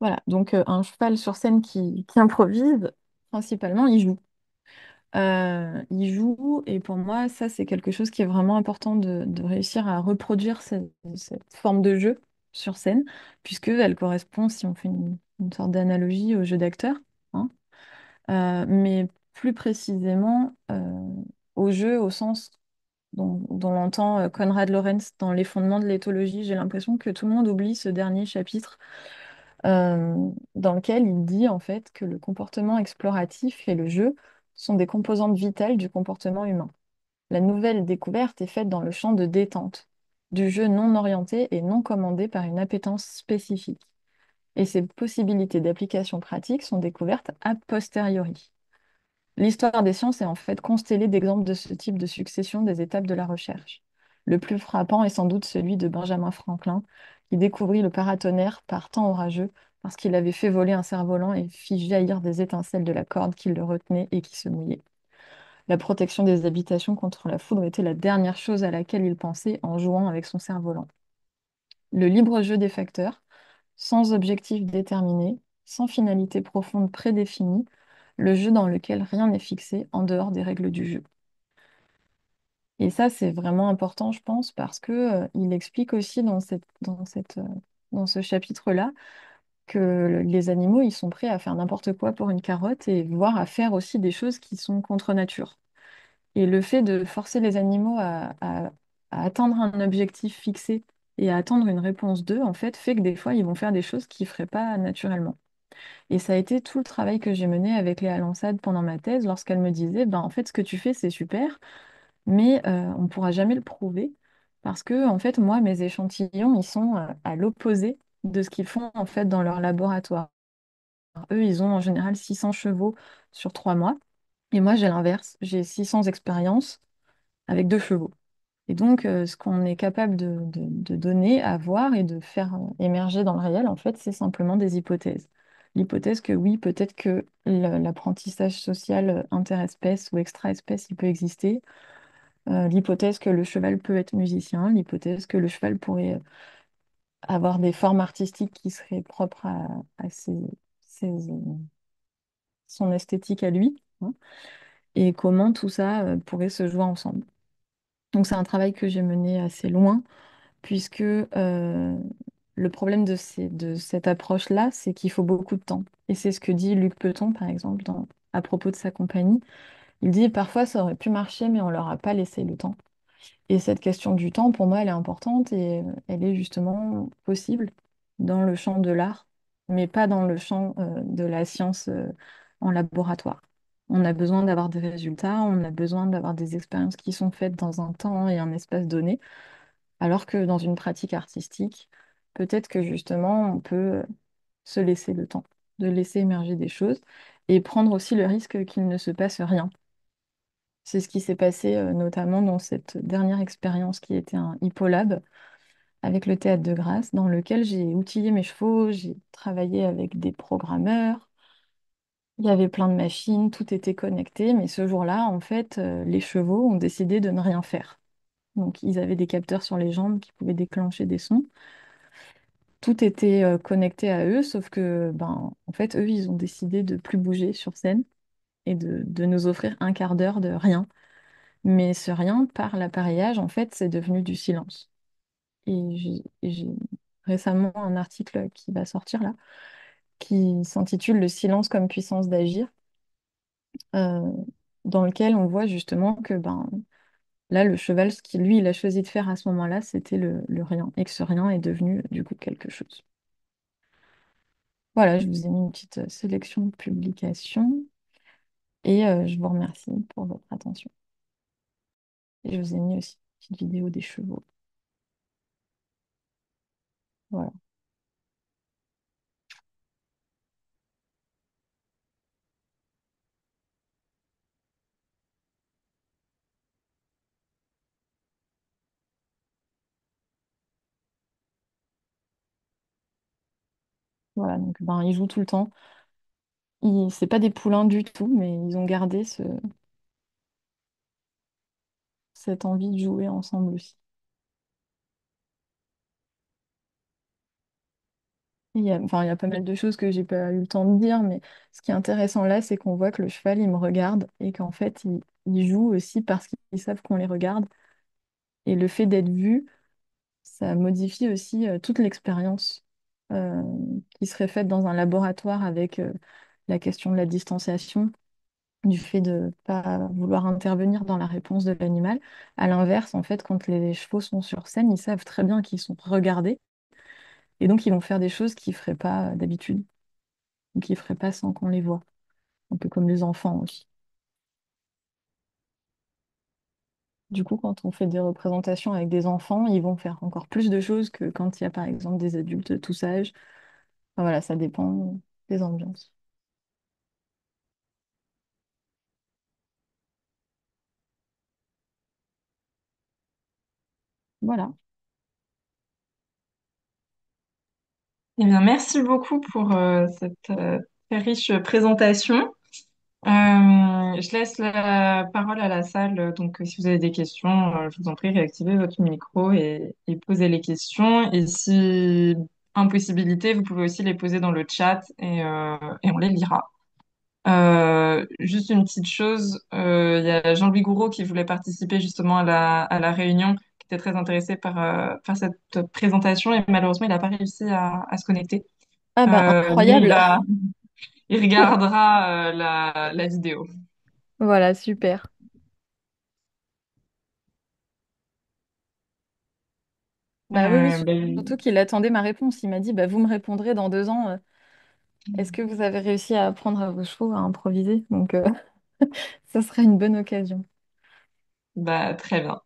Voilà, donc un cheval sur scène qui improvise, principalement, il joue. Il joue, et pour moi, ça, c'est quelque chose qui est vraiment important de réussir à reproduire cette forme de jeu sur scène, puisqu'elle correspond, si on fait une sorte d'analogie au jeu d'acteur, hein, mais plus précisément au jeu au sens dont l'entend Konrad Lorenz dans Les fondements de l'éthologie. J'ai l'impression que tout le monde oublie ce dernier chapitre dans lequel il dit en fait que le comportement exploratif et le jeu sont des composantes vitales du comportement humain. La nouvelle découverte est faite dans le champ de détente, du jeu non orienté et non commandé par une appétence spécifique. Et ces possibilités d'application pratique sont découvertes a posteriori. L'histoire des sciences est en fait constellée d'exemples de ce type de succession des étapes de la recherche. Le plus frappant est sans doute celui de Benjamin Franklin, qui découvrit le paratonnerre par temps orageux parce qu'il avait fait voler un cerf-volant et fit jaillir des étincelles de la corde qui le retenait et qui se mouillait. La protection des habitations contre la foudre était la dernière chose à laquelle il pensait en jouant avec son cerf-volant. Le libre jeu des facteurs, sans objectif déterminé, sans finalité profonde prédéfinie, le jeu dans lequel rien n'est fixé en dehors des règles du jeu. Et ça, c'est vraiment important, je pense, parce que, il explique aussi dans ce chapitre-là que les animaux, ils sont prêts à faire n'importe quoi pour une carotte et voire à faire aussi des choses qui sont contre nature. Et le fait de forcer les animaux à atteindre un objectif fixé et à attendre une réponse d'eux, en fait, fait que des fois, ils vont faire des choses qu'ils ne feraient pas naturellement. Et ça a été tout le travail que j'ai mené avec Léa Lansade pendant ma thèse, lorsqu'elle me disait, ben, en fait, ce que tu fais, c'est super, mais on ne pourra jamais le prouver, parce que, en fait, moi, mes échantillons, ils sont à l'opposé de ce qu'ils font, en fait, dans leur laboratoire. Eux, ils ont en général 600 chevaux sur 3 mois, et moi, j'ai l'inverse. J'ai 600 expériences avec 2 chevaux. Et donc, ce qu'on est capable de donner, à voir et de faire émerger dans le réel, en fait, c'est simplement des hypothèses. L'hypothèse que oui, peut-être que l'apprentissage social interespèce ou extra-espèce, il peut exister. L'hypothèse que le cheval peut être musicien. L'hypothèse que le cheval pourrait avoir des formes artistiques qui seraient propres à son esthétique à lui, hein, et comment tout ça pourrait se jouer ensemble. Donc, c'est un travail que j'ai mené assez loin puisque le problème de cette approche-là, c'est qu'il faut beaucoup de temps. Et c'est ce que dit Luc Peton, par exemple, à propos de sa compagnie. Il dit parfois ça aurait pu marcher, mais on leur a pas laissé le temps. Et cette question du temps, pour moi, elle est importante et elle est justement possible dans le champ de l'art, mais pas dans le champ de la science en laboratoire. On a besoin d'avoir des résultats, on a besoin d'avoir des expériences qui sont faites dans un temps et un espace donné. Alors que dans une pratique artistique, peut-être que justement, on peut se laisser le temps de laisser émerger des choses et prendre aussi le risque qu'il ne se passe rien. C'est ce qui s'est passé notamment dans cette dernière expérience qui était un hippolab avec le théâtre de Grasse, dans lequel j'ai outillé mes chevaux, j'ai travaillé avec des programmeurs, il y avait plein de machines, tout était connecté, mais ce jour-là, en fait, les chevaux ont décidé de ne rien faire. Donc, ils avaient des capteurs sur les jambes qui pouvaient déclencher des sons. Tout était connecté à eux, sauf que, ben, en fait, eux, ils ont décidé de plus bouger sur scène et de nous offrir un quart d'heure de rien. Mais ce rien, par l'appareillage, en fait, c'est devenu du silence. Et j'ai récemment un article qui va sortir là, qui s'intitule Le silence comme puissance d'agir, euh, dans lequel on voit justement que, ben, là, le cheval, ce qu'il lui, il a choisi de faire à ce moment-là, c'était le rien, et que ce rien est devenu, du coup, quelque chose. Voilà, je vous ai mis une petite sélection de publications et je vous remercie pour votre attention. Et je vous ai mis aussi une petite vidéo des chevaux. Voilà. Voilà, donc ben, ils jouent tout le temps. C'est pas des poulains du tout, mais ils ont gardé cette envie de jouer ensemble aussi. Enfin, il y a pas mal de choses que j'ai pas eu le temps de dire, mais ce qui est intéressant là, c'est qu'on voit que le cheval, il me regarde et qu'en fait, il joue aussi parce qu'ils savent qu'on les regarde. Et le fait d'être vu, ça modifie aussi toute l'expérience euh, qui serait faite dans un laboratoire avec la question de la distanciation, du fait de ne pas vouloir intervenir dans la réponse de l'animal. À l'inverse, en fait, quand les chevaux sont sur scène, ils savent très bien qu'ils sont regardés et donc ils vont faire des choses qu'ils ne feraient pas d'habitude ou qu'ils ne feraient pas sans qu'on les voit. Un peu comme les enfants aussi. Du coup, quand on fait des représentations avec des enfants, ils vont faire encore plus de choses que quand il y a par exemple des adultes de tous âges. Enfin, voilà, ça dépend des ambiances. Voilà. Eh bien, merci beaucoup pour cette très riche présentation. Je laisse la parole à la salle, donc si vous avez des questions, je vous en prie, réactivez votre micro et posez les questions. Et si impossibilité, vous pouvez aussi les poser dans le chat et on les lira. Juste une petite chose, il y a Jean-Louis Gouraud qui voulait participer justement à la réunion, qui était très intéressé par cette présentation et malheureusement il n'a pas réussi à se connecter. Ah bah Mais incroyable. il regardera la vidéo. Voilà, super. Bah oui, oui, Ben, surtout qu'il attendait ma réponse. Il m'a dit, bah vous me répondrez dans 2 ans. Est-ce que vous avez réussi à apprendre à vos chevaux à improviser? Donc ça sera une bonne occasion. bah, très bien.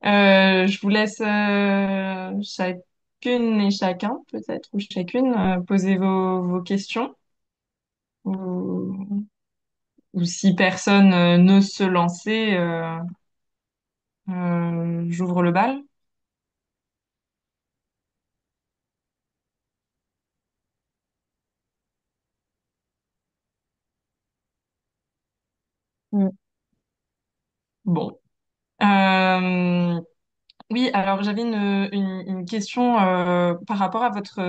Je vous laisse chacune et chacun, peut-être, ou chacune, poser vos questions. Ou, ou si personne n'ose se lancer, j'ouvre le bal. Mm. Bon. Euh, oui, alors j'avais une question par rapport à votre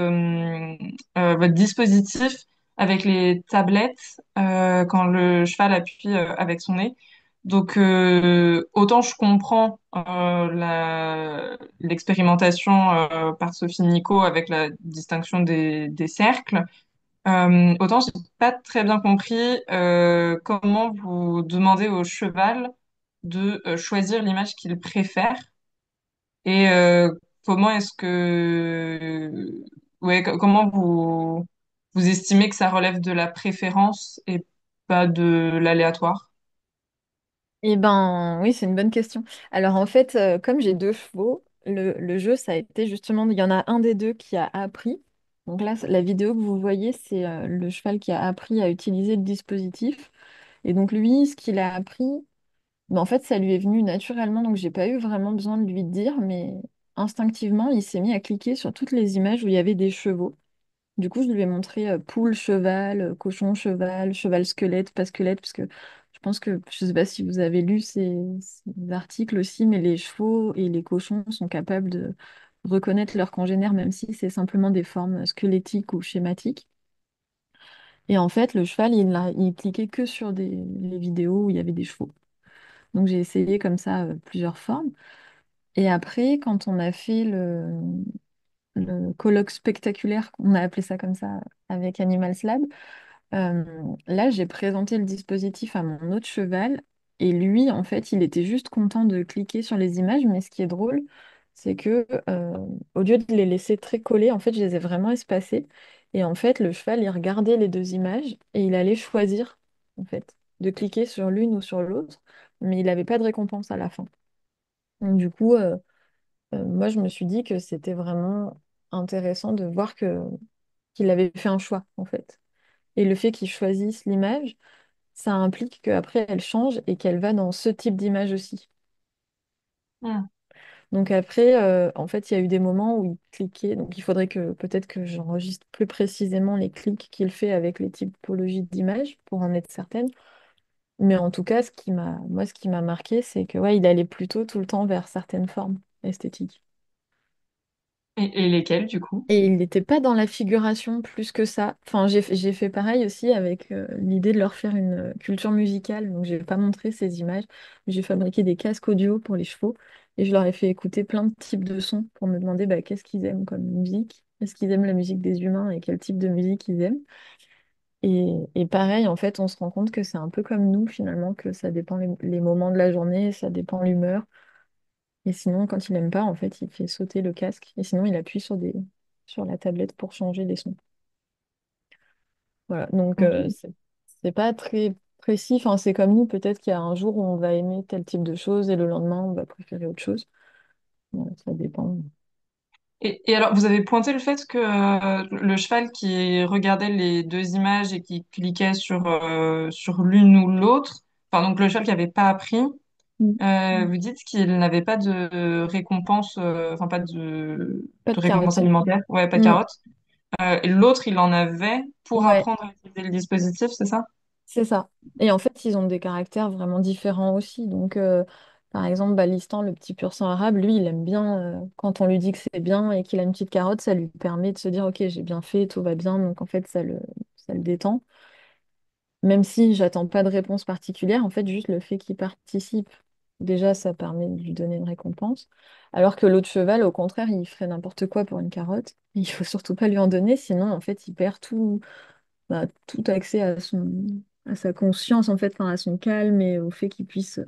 dispositif avec les tablettes quand le cheval appuie avec son nez. Donc autant je comprends l'expérimentation par Sophie Nico avec la distinction des cercles. Autant j'ai pas très bien compris comment vous demandez au cheval de choisir l'image qu'il préfère et comment est-ce que ouais comment vous estimez que ça relève de la préférence et pas de l'aléatoire? Eh ben oui, c'est une bonne question. Alors en fait, comme j'ai 2 chevaux, le jeu, ça a été justement, il y en a un des deux qui a appris. Donc là, la vidéo que vous voyez, c'est le cheval qui a appris à utiliser le dispositif. Et donc lui, ce qu'il a appris, ben, en fait, ça lui est venu naturellement, donc j'ai pas eu vraiment besoin de lui dire, mais instinctivement, il s'est mis à cliquer sur toutes les images où il y avait des chevaux. Du coup, je lui ai montré poule, cheval, cochon, cheval, cheval squelette, pas squelette, parce que je pense que, je sais pas si vous avez lu ces articles aussi, mais les chevaux et les cochons sont capables de reconnaître leurs congénères, même si c'est simplement des formes squelettiques ou schématiques. Et en fait, le cheval, il cliquait que sur les vidéos où il y avait des chevaux. Donc j'ai essayé comme ça plusieurs formes. Et après, quand on a fait le colloque spectaculaire, on a appelé ça comme ça avec Animal Lab, Euh, là, j'ai présenté le dispositif à mon autre cheval et lui, en fait, il était juste content de cliquer sur les images. Mais ce qui est drôle, c'est que au lieu de les laisser très collés, en fait, je les ai vraiment espacés. Et en fait, le cheval, il regardait les 2 images et il allait choisir, en fait, de cliquer sur l'une ou sur l'autre, mais il n'avait pas de récompense à la fin. Donc, du coup, moi, je me suis dit que c'était vraiment intéressant de voir qu'il avait fait un choix, en fait. Et le fait qu'il choisisse l'image, ça implique qu'après, elle change et qu'elle va dans ce type d'image aussi. Hmm. Donc après, en fait, il y a eu des moments où il cliquait. Donc il faudrait que peut-être que j'enregistre plus précisément les clics qu'il fait avec les typologies d'images pour en être certaine. Mais en tout cas, ce qui m'a marqué, c'est que ouais, il allait plutôt tout le temps vers certaines formes esthétiques. Et lesquels du coup? Et il n'était pas dans la figuration plus que ça. Enfin, j'ai fait pareil aussi avec l'idée de leur faire une culture musicale. Donc, j'ai pas montré ces images. J'ai fabriqué des casques audio pour les chevaux et je leur ai fait écouter plein de types de sons pour me demander bah, qu'est-ce qu'ils aiment comme musique. Est-ce qu'ils aiment la musique des humains et quel type de musique ils aiment. Et pareil, en fait, on se rend compte que c'est un peu comme nous finalement, que ça dépend les moments de la journée, ça dépend l'humeur. Et sinon, quand il aime pas, en fait, il fait sauter le casque. Et sinon, il appuie sur la tablette pour changer les sons. Voilà. Donc, Ok. c'est pas très précis. Enfin, c'est comme nous, peut-être qu'il y a un jour où on va aimer tel type de choses et le lendemain, on va préférer autre chose. Bon, ça dépend. Et alors, vous avez pointé le fait que le cheval qui regardait les deux images et qui cliquait sur l'une ou l'autre, enfin donc le cheval qui n'avait pas appris, Mm. vous dites qu'il n'avait pas de récompense, enfin pas Pas de de récompense carotte. alimentaire, ouais, pas de Mm. carotte. Et l'autre, il en avait pour Ouais, apprendre à utiliser le dispositif, c'est ça? c'est ça. Et en fait, ils ont des caractères vraiment différents aussi. Donc, par exemple, Balistan, le petit pur sang arabe, lui, il aime bien quand on lui dit que c'est bien et qu'il a une petite carotte, ça lui permet de se dire, OK, j'ai bien fait, tout va bien. Donc, en fait, ça le détend. Même si j'attends pas de réponse particulière, en fait, juste le fait qu'il participe. déjà, ça permet de lui donner une récompense. Alors que l'autre cheval, au contraire, il ferait n'importe quoi pour une carotte. Il faut surtout pas lui en donner, sinon, en fait, il perd tout, bah, tout accès à sa conscience, en fait, enfin, à son calme et au fait qu'il puisse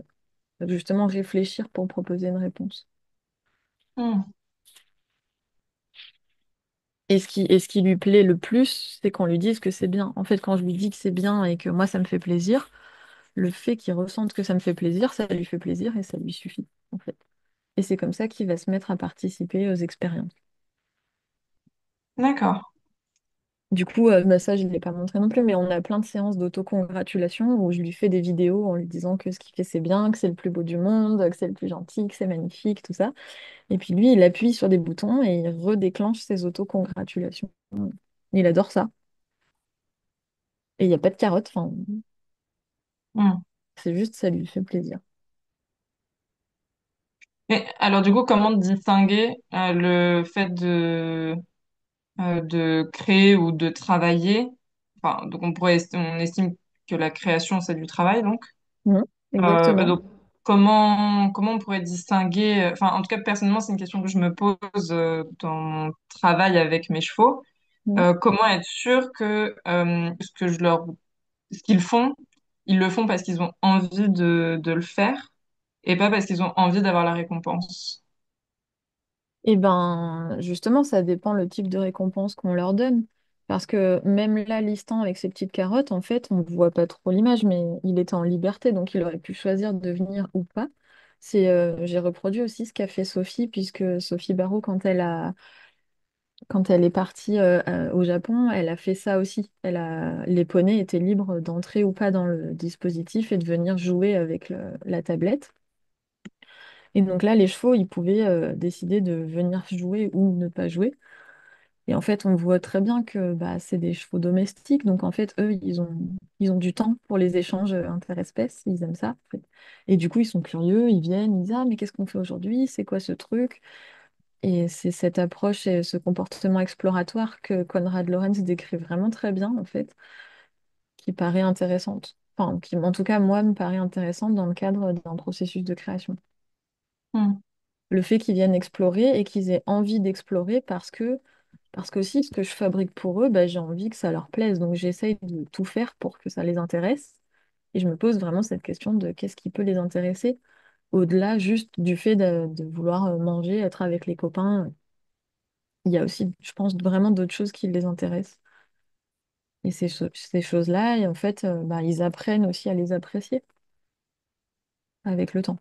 justement réfléchir pour proposer une réponse. Hmm. Et ce qui lui plaît le plus, c'est qu'on lui dise que c'est bien. En fait, quand je lui dis que c'est bien et que moi, ça me fait plaisir, le fait qu'il ressente que ça me fait plaisir, ça lui fait plaisir et ça lui suffit, en fait. Et c'est comme ça qu'il va se mettre à participer aux expériences. D'accord. Du coup, bah ça, je ne l'ai pas montré non plus, mais on a plein de séances d'autocongratulation où je lui fais des vidéos en lui disant que ce qu'il fait, c'est bien, que c'est le plus beau du monde, que c'est le plus gentil, que c'est magnifique, tout ça. Et puis lui, il appuie sur des boutons et il redéclenche ses autocongratulations. Il adore ça. Et il n'y a pas de carotte, enfin, Hmm. c'est juste, ça lui fait plaisir. Et alors du coup, comment distinguer le fait de créer ou de travailler? Enfin, donc on estime que la création, c'est du travail, donc. Mhm, exactement. Donc comment on pourrait distinguer? Enfin, en tout cas, personnellement, c'est une question que je me pose dans mon travail avec mes chevaux. Mhm. Comment être sûr que ce qu'ils font, ils le font parce qu'ils ont envie de le faire et pas parce qu'ils ont envie d'avoir la récompense. Et ben, justement, ça dépend le type de récompense qu'on leur donne. Parce que même là, listant avec ses petites carottes, en fait, on ne voit pas trop l'image, mais il était en liberté, donc il aurait pu choisir de venir ou pas. J'ai reproduit aussi ce qu'a fait Sophie, puisque Sophie Barrault, quand elle est partie au Japon, elle a fait ça aussi. Les poneys étaient libres d'entrer ou pas dans le dispositif et de venir jouer avec la tablette. Et donc là, les chevaux, ils pouvaient décider de venir jouer ou ne pas jouer. Et en fait, on voit très bien que bah, c'est des chevaux domestiques. Donc en fait, eux, ils ont du temps pour les échanges interespèces. Ils aiment ça, en fait. Et du coup, ils sont curieux, ils viennent, ils disent, ah, mais qu'est-ce qu'on fait aujourd'hui? C'est quoi ce truc? Et c'est cette approche et ce comportement exploratoire que Konrad Lorenz décrit vraiment très bien, en fait, qui paraît intéressante. Enfin, qui, en tout cas, moi, me paraît intéressante dans le cadre d'un processus de création. Hmm. Le fait qu'ils viennent explorer et qu'ils aient envie d'explorer parce que aussi ce que je fabrique pour eux, bah, j'ai envie que ça leur plaise. Donc j'essaye de tout faire pour que ça les intéresse. Et je me pose vraiment cette question de qu'est-ce qui peut les intéresser au-delà juste du fait de vouloir manger, être avec les copains. Il y a aussi, je pense, vraiment d'autres choses qui les intéressent. Et ces choses-là, et en fait, bah, ils apprennent aussi à les apprécier avec le temps.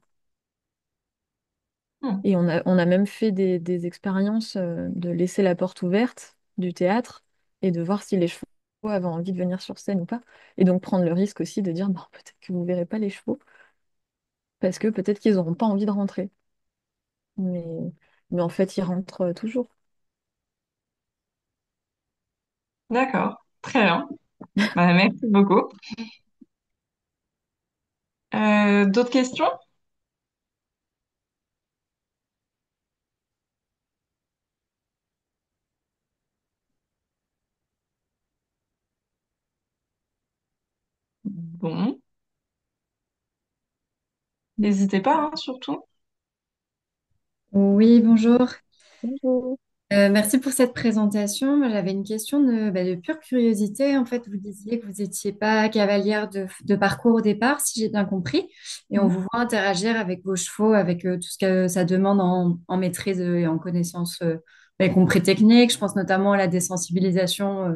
Hmm. Et on a même fait des expériences de laisser la porte ouverte du théâtre et de voir si les chevaux avaient envie de venir sur scène ou pas. Et donc prendre le risque aussi de dire, bon, peut-être que vous verrez pas les chevaux, parce que peut-être qu'ils n'auront pas envie de rentrer. Mais, mais en fait, ils rentrent toujours. D'accord, très bien. Bah, merci beaucoup. D'autres questions? Bon, n'hésitez pas, hein, surtout. Oui, bonjour. Bonjour. Merci pour cette présentation. Moi, j'avais une question de pure curiosité. En fait, vous disiez que vous n'étiez pas cavalière de parcours au départ, si j'ai bien compris. Et on Mhm. vous voit interagir avec vos chevaux, avec tout ce que ça demande en maîtrise et en connaissance, y compris technique. Je pense notamment à la désensibilisation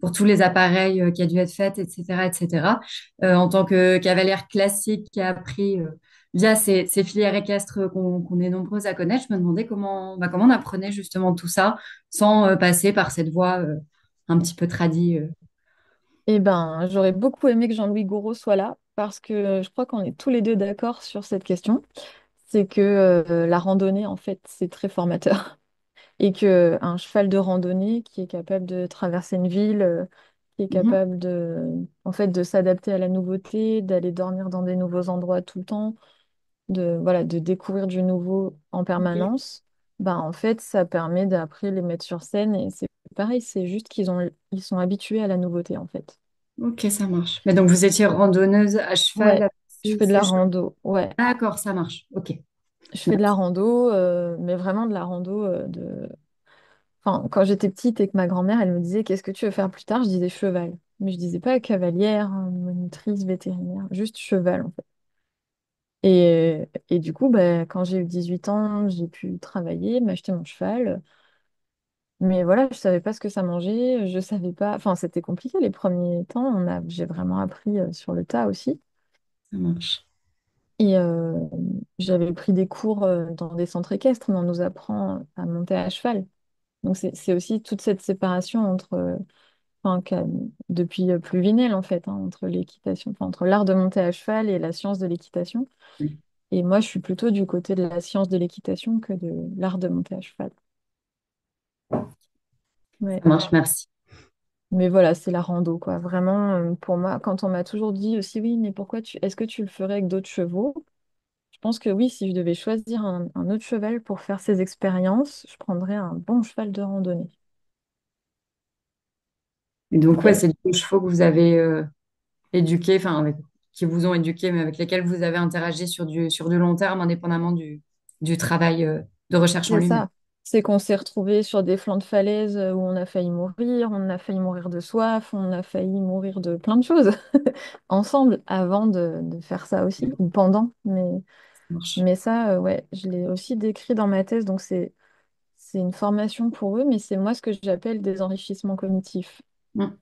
pour tous les appareils qui a dû être faite, etc., etc. En tant que cavalière classique qui a appris via ces filières équestres qu'on est nombreuses à connaître, je me demandais comment on apprenait justement tout ça sans passer par cette voie un petit peu tradie. Eh ben, j'aurais beaucoup aimé que Jean-Louis Gouraud soit là, parce que je crois qu'on est tous les deux d'accord sur cette question. C'est que la randonnée, en fait, c'est très formateur. Et que un cheval de randonnée qui est capable de traverser une ville, qui est Mhm. capable en fait, de s'adapter à la nouveauté, d'aller dormir dans des nouveaux endroits tout le temps, voilà, de découvrir du nouveau en Ok, permanence, bah, en fait, ça permet d'après les mettre sur scène. Et c'est pareil, c'est juste ils sont habitués à la nouveauté, en fait. ok, ça marche. Mais donc vous étiez randonneuse à Ouais, cheval. Je Et fais de c'est la chaud. rando, ouais. D'accord, ça marche. Ok. Je Je fais de la note. rando, mais vraiment de la rando de... Enfin, quand j'étais petite et que ma grand-mère, elle me disait, qu'est-ce que tu veux faire plus tard? Je disais cheval. Mais je disais pas cavalière, monitrice, vétérinaire, juste cheval, en fait. Et du coup, bah, quand j'ai eu 18 ans, j'ai pu travailler, m'acheter mon cheval. Mais voilà, je savais pas ce que ça mangeait, je savais pas... Enfin, c'était compliqué les premiers temps, j'ai vraiment appris sur le tas aussi. Ça marche. Et j'avais pris des cours dans des centres équestres, mais on nous apprend à monter à cheval. Donc c'est aussi toute cette séparation entre, enfin, depuis Pluvinel en fait, hein, entre l'équitation, enfin, entre l'art de monter à cheval et la science de l'équitation. Oui. Et moi, je suis plutôt du côté de la science de l'équitation que de l'art de monter à cheval. Ouais. Ça marche, merci. Mais voilà, c'est la rando, quoi. Vraiment, pour moi, quand on m'a toujours dit aussi, oui, mais est-ce que tu le ferais avec d'autres chevaux? Je pense que oui, si je devais choisir un autre cheval pour faire ces expériences, je prendrais un bon cheval de randonnée. Et donc, ouais, Et c'est les chevaux que vous avez éduqués, enfin, qui vous ont éduqué, mais avec lesquels vous avez interagi sur du long terme, indépendamment du travail de recherche en c'est lui-même. ça. C'est qu'on s'est retrouvés sur des flancs de falaise où on a failli mourir de soif, on a failli mourir de plein de choses ensemble avant de faire ça aussi, ou pendant. Ça marche. Mais ça, ouais, je l'ai aussi décrit dans ma thèse, donc c'est une formation pour eux, mais c'est moi ce que j'appelle des enrichissements cognitifs. Mm.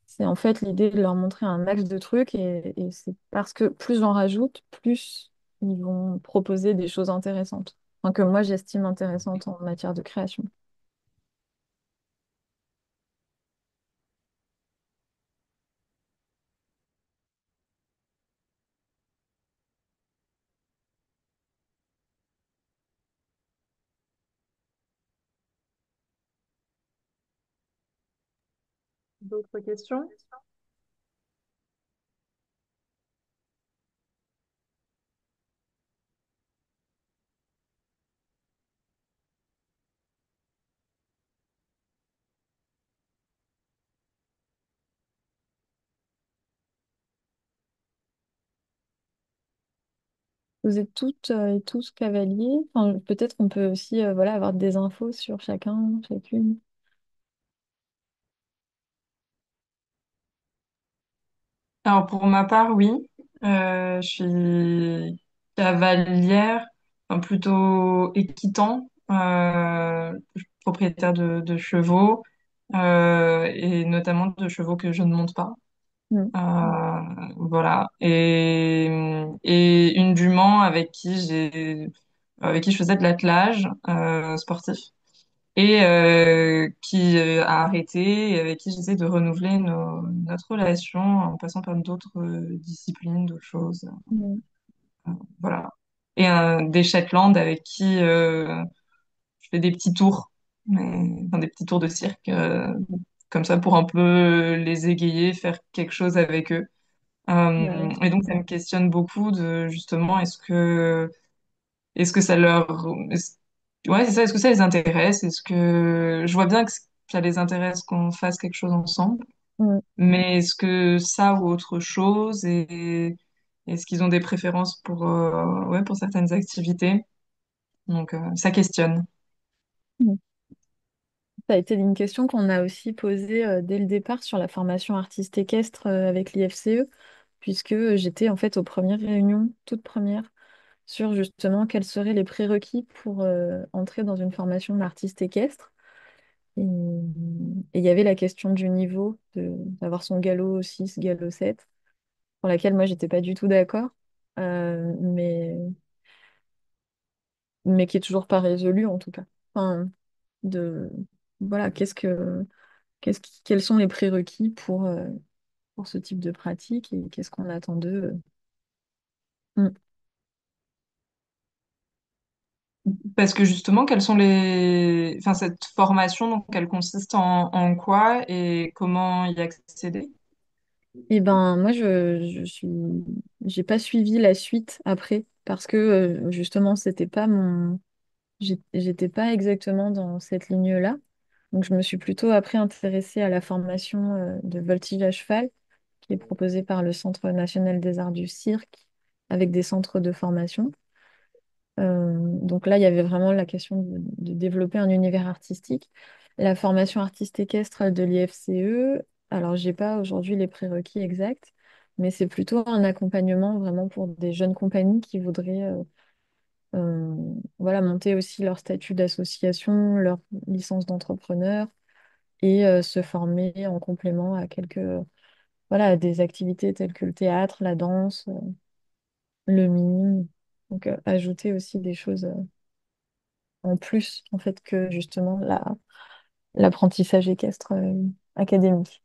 C'est en fait l'idée de leur montrer un max de trucs et c'est parce que plus j'en rajoute, plus ils vont proposer des choses intéressantes. Enfin, que moi j'estime intéressantes en matière de création. D'autres questions? Vous êtes toutes et tous cavaliers. Enfin, peut-être qu'on peut aussi voilà, avoir des infos sur chacun, chacune. Alors pour ma part, oui. Je suis cavalière, enfin, plutôt équitant, propriétaire de chevaux, et notamment de chevaux que je ne monte pas. Mm. Voilà. Et une jument avec qui je faisais de l'attelage sportif et qui a arrêté et avec qui j'essaie de renouveler notre relation en passant par d'autres disciplines, d'autres choses. Mm. Voilà. Et des Shetland avec qui je fais des petits tours, enfin, des petits tours de cirque, comme ça pour un peu les égayer, faire quelque chose avec eux. Bah oui. Et donc ça me questionne beaucoup de justement est-ce que ça leur ouais c'est ça, est-ce que ça les intéresse, est-ce que je vois bien que ça les intéresse qu'on fasse quelque chose ensemble, Mm. mais est-ce que ça ou autre chose, et est-ce qu'ils ont des préférences pour ouais pour certaines activités, donc ça questionne. Mm. Ça a été une question qu'on a aussi posée dès le départ sur la formation artiste équestre avec l'IFCE, puisque j'étais en fait aux premières réunions, toutes premières, sur justement quels seraient les prérequis pour entrer dans une formation d'artiste équestre. Et il y avait la question du niveau, d'avoir son galop 6, galop 7, pour laquelle moi j'étais pas du tout d'accord, euh, mais, mais qui est toujours pas résolue en tout cas. Enfin, de, voilà, quels sont les prérequis pour ce type de pratique et qu'est-ce qu'on attend d'eux. Mm. Parce que justement, quelles sont enfin cette formation, donc elle consiste en quoi et comment y accéder? Et ben moi j'ai pas suivi la suite après parce que justement c'était pas j'étais pas exactement dans cette ligne-là. Donc je me suis plutôt après intéressée à la formation de voltige à cheval qui est proposée par le Centre national des arts du cirque avec des centres de formation. Donc là, il y avait vraiment la question de développer un univers artistique. La formation artiste équestre de l'IFCE, alors j'ai pas aujourd'hui les prérequis exacts, mais c'est plutôt un accompagnement vraiment pour des jeunes compagnies qui voudraient euh, voilà, monter aussi leur statut d'association, leur licence d'entrepreneur et se former en complément à voilà, à des activités telles que le théâtre, la danse, le mime. Donc ajouter aussi des choses en plus en fait que justement l'apprentissage équestre académique.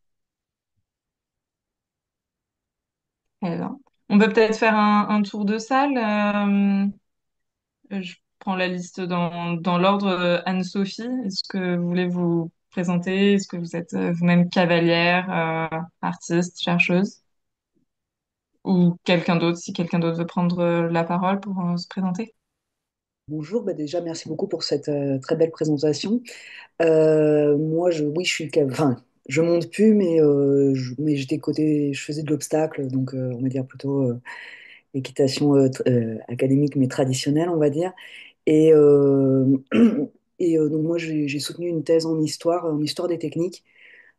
Très bien. On peut peut-être faire un tour de salle. Je prends la liste dans l'ordre. Anne-Sophie, est-ce que vous voulez vous présenter? Est-ce que vous êtes vous-même cavalière, artiste, chercheuse? Ou quelqu'un d'autre, si quelqu'un d'autre veut prendre la parole pour se présenter? Bonjour, bah déjà merci beaucoup pour cette très belle présentation. Moi, oui, enfin, je monte plus, mais j'étais côté, je faisais de l'obstacle, donc on va dire plutôt équitation académique, mais traditionnelle, on va dire. Et, donc moi, j'ai soutenu une thèse en histoire des techniques,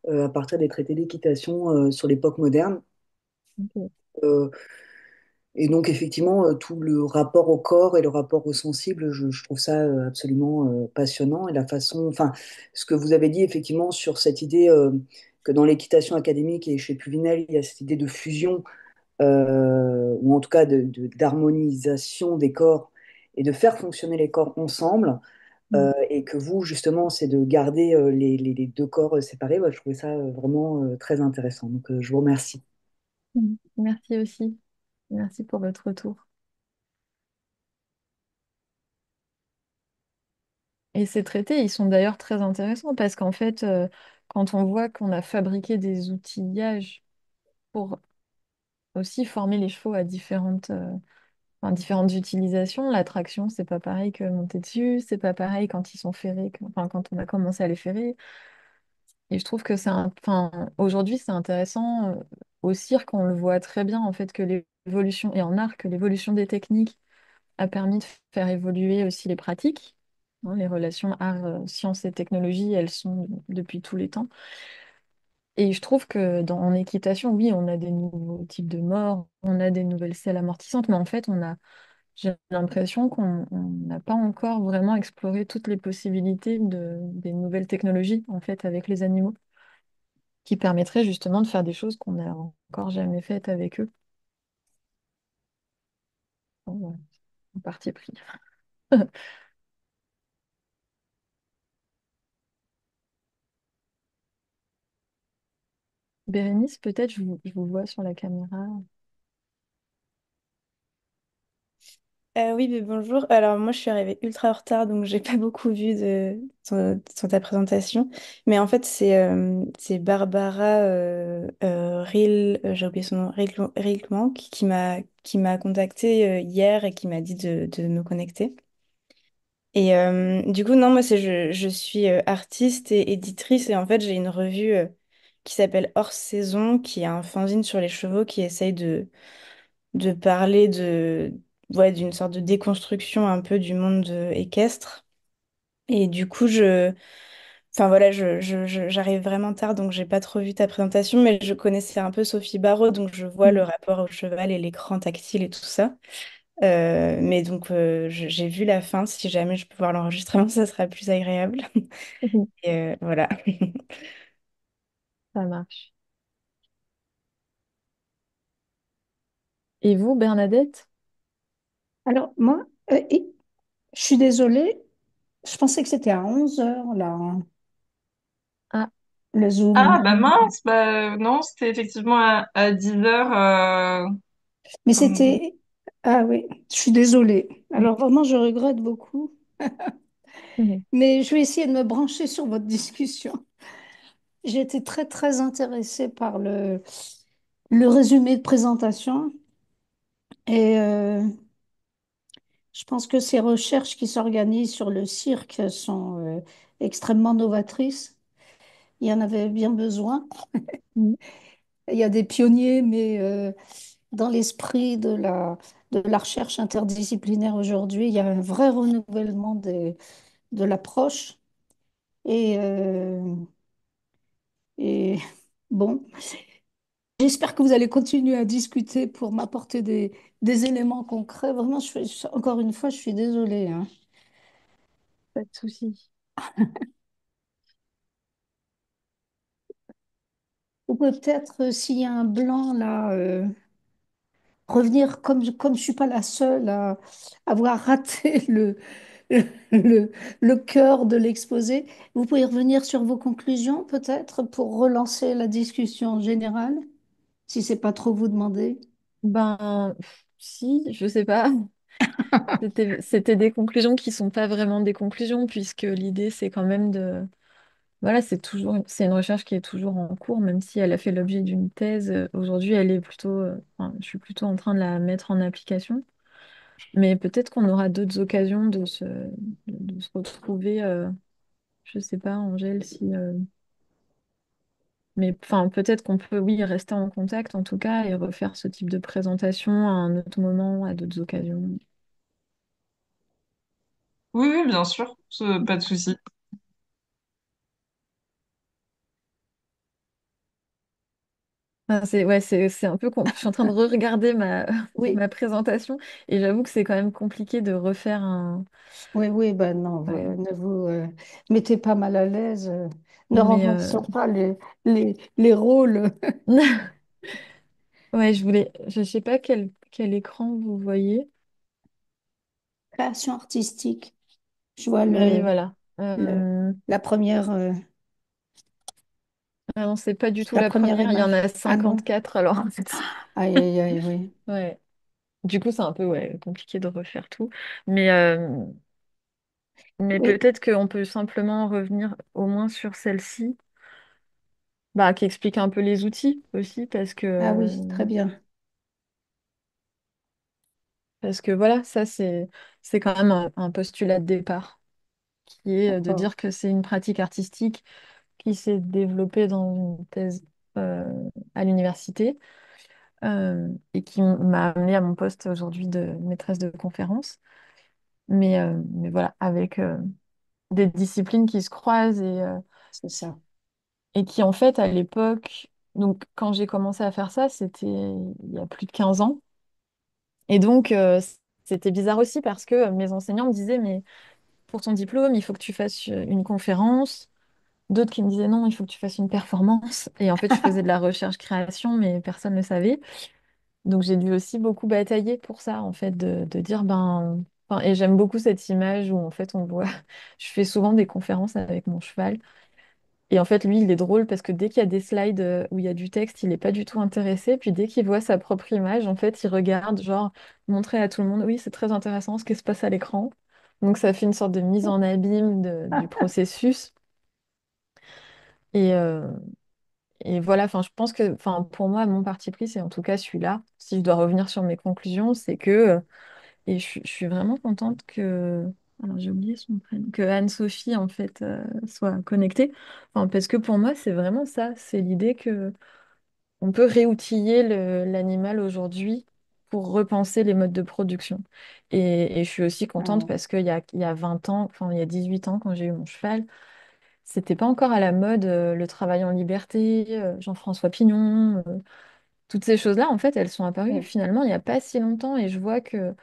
à partir des traités d'équitation sur l'époque moderne. Ok. Euh, Et donc, effectivement, tout le rapport au corps et le rapport au sensible, je trouve ça absolument passionnant. Et la façon, enfin, ce que vous avez dit, effectivement, sur cette idée que dans l'équitation académique et chez Puvinel, il y a cette idée de fusion, ou en tout cas d'harmonisation des corps et de faire fonctionner les corps ensemble. Mm. Et que vous, justement, c'est de garder les deux corps séparés. Ouais, je trouvais ça vraiment très intéressant. Donc, je vous remercie. Merci aussi. Merci pour votre retour. Et ces traités, ils sont d'ailleurs très intéressants parce qu'en fait, quand on voit qu'on a fabriqué des outillages pour aussi former les chevaux à enfin, différentes utilisations, la traction, c'est pas pareil que monter dessus, c'est pas pareil quand ils sont ferrés, enfin, quand on a commencé à les ferrer. Et je trouve que enfin, aujourd'hui, c'est intéressant au cirque, on le voit très bien en fait que l'évolution, et en art, que l'évolution des techniques a permis de faire évoluer aussi les pratiques. Hein, les relations art, sciences et technologie, elles sont depuis tous les temps. Et je trouve que en équitation, oui, on a des nouveaux types de morts, on a des nouvelles selles amortissantes, mais en fait, j'ai l'impression qu'on n'a pas encore vraiment exploré toutes les possibilités des nouvelles technologies en fait avec les animaux, qui permettraient justement de faire des choses qu'on n'a encore jamais faites avec eux. Bon, voilà, un parti pris. Bérénice, peut-être je vous vois sur la caméra. Oui, mais bonjour. Alors moi, je suis arrivée ultra en retard, donc j'ai pas beaucoup vu de ta présentation. Mais en fait, c'est Barbara j'ai oublié son nom, Rilkman, qui m'a contactée hier et qui m'a dit de me connecter. Et du coup, non, moi, je suis artiste et éditrice et en fait, j'ai une revue qui s'appelle Hors Saison, qui est un fanzine sur les chevaux qui essaye de parler ouais, d'une sorte de déconstruction un peu du monde équestre. Et du coup, enfin voilà, j'arrive vraiment tard, donc j'ai pas trop vu ta présentation, mais je connaissais un peu Sophie Barrault, donc je vois le rapport au cheval et l'écran tactile et tout ça. Mais donc, j'ai vu la fin. Si jamais je peux voir l'enregistrement, ça sera plus agréable. Mhm. Et voilà. Ça marche. Et vous, Bernadette? Alors, moi, je suis désolée, je pensais que c'était à 11 heures, là, hein, Ah, le Ah, Zoom. bah mince, bah non, c'était effectivement à 10 heures. Mais comme... c'était... Ah oui, je suis désolée. Alors, vraiment, je regrette beaucoup. mhm. Mais je vais essayer de me brancher sur votre discussion. J'ai été très, très intéressée par le résumé de présentation. Et je pense que ces recherches qui s'organisent sur le cirque sont extrêmement novatrices. Il y en avait bien besoin. Mhm. Il y a des pionniers, mais dans l'esprit de la recherche interdisciplinaire aujourd'hui, il y a un vrai renouvellement de l'approche. Et, et bon, j'espère que vous allez continuer à discuter pour m'apporter des éléments concrets. Vraiment, encore une fois, je suis désolée, hein. Pas de souci. Ou peut-être s'il y a un blanc là, revenir comme je suis pas la seule à avoir raté le, le cœur de l'exposé. Vous pouvez revenir sur vos conclusions peut-être pour relancer la discussion générale, si c'est pas trop vous demander. Ben, si, je sais pas. C'était des conclusions qui sont pas vraiment des conclusions, puisque l'idée, c'est quand même de... Voilà, c'est une recherche qui est toujours en cours, même si elle a fait l'objet d'une thèse. Aujourd'hui, elle est plutôt, enfin, je suis plutôt en train de la mettre en application. Mais peut-être qu'on aura d'autres occasions de se retrouver, je sais pas, Angèle, si... mais enfin, peut-être qu'on peut, oui, rester en contact en tout cas et refaire ce type de présentation à un autre moment, à d'autres occasions. Oui, oui, bien sûr, pas de souci. Enfin, ouais, c'est un peu... Je suis en train de re-regarder Oui, ma présentation et j'avoue que c'est quand même compliqué de refaire un... oui, oui, ben non, Ouais. ne vous mettez pas mal à l'aise, ne Mais renversons pas les rôles. ouais, je sais pas quel écran vous voyez. Création artistique. Je vois Oui, voilà. le, la première, Ah non, c'est pas du tout la la première première, il y en image. a Ah non. 54 alors en fait. Aïe, aïe, aïe, oui. Ouais. Du coup, c'est un peu ouais, compliqué de refaire tout. Mais, mais Oui. peut-être qu'on peut simplement revenir au moins sur celle-ci, bah, qui explique un peu les outils aussi, Ah oui, très bien. parce que voilà, ça c'est quand même un postulat de départ, qui est de D'accord. dire que c'est une pratique artistique qui s'est développée dans une thèse euh, à l'université et qui m'a amené à mon poste aujourd'hui de maîtresse de conférence. Mais voilà, avec des disciplines qui se croisent C'est ça. et qui, en fait, à l'époque, donc quand j'ai commencé à faire ça, c'était il y a plus de 15 ans. Et donc, c'était bizarre aussi parce que mes enseignants me disaient, mais pour ton diplôme, il faut que tu fasses une conférence. D'autres qui me disaient, non, il faut que tu fasses une performance. Et en fait, je faisais de la recherche-création, mais personne ne le savait. Donc, j'ai dû aussi beaucoup batailler pour ça, en fait, de dire, ben... enfin, et j'aime beaucoup cette image où, en fait, on voit... Je fais souvent des conférences avec mon cheval. Et en fait, lui, il est drôle parce que dès qu'il y a des slides où il y a du texte, il n'est pas du tout intéressé. Puis dès qu'il voit sa propre image, en fait, il regarde, genre, montrer à tout le monde, oui, c'est très intéressant ce qui se passe à l'écran. Donc ça fait une sorte de mise en abîme du processus. Et, euh, et voilà, enfin, je pense que enfin, pour moi, mon parti pris, c'est en tout cas celui-là. Si je dois revenir sur mes conclusions, c'est que, et je suis vraiment contente que, alors j'ai oublié son prénom, que Anne-Sophie, en fait, soit connectée. Enfin, parce que pour moi, c'est vraiment ça, c'est l'idée que on peut réoutiller l'animal aujourd'hui pour repenser les modes de production. Et je suis aussi contente Ah, parce qu'il y a 20 ans, enfin il y a 18 ans quand j'ai eu mon cheval, c'était pas encore à la mode le travail en liberté, Jean-François Pignon, toutes ces choses-là, en fait, elles sont apparues oui, finalement il n'y a pas si longtemps et je vois que,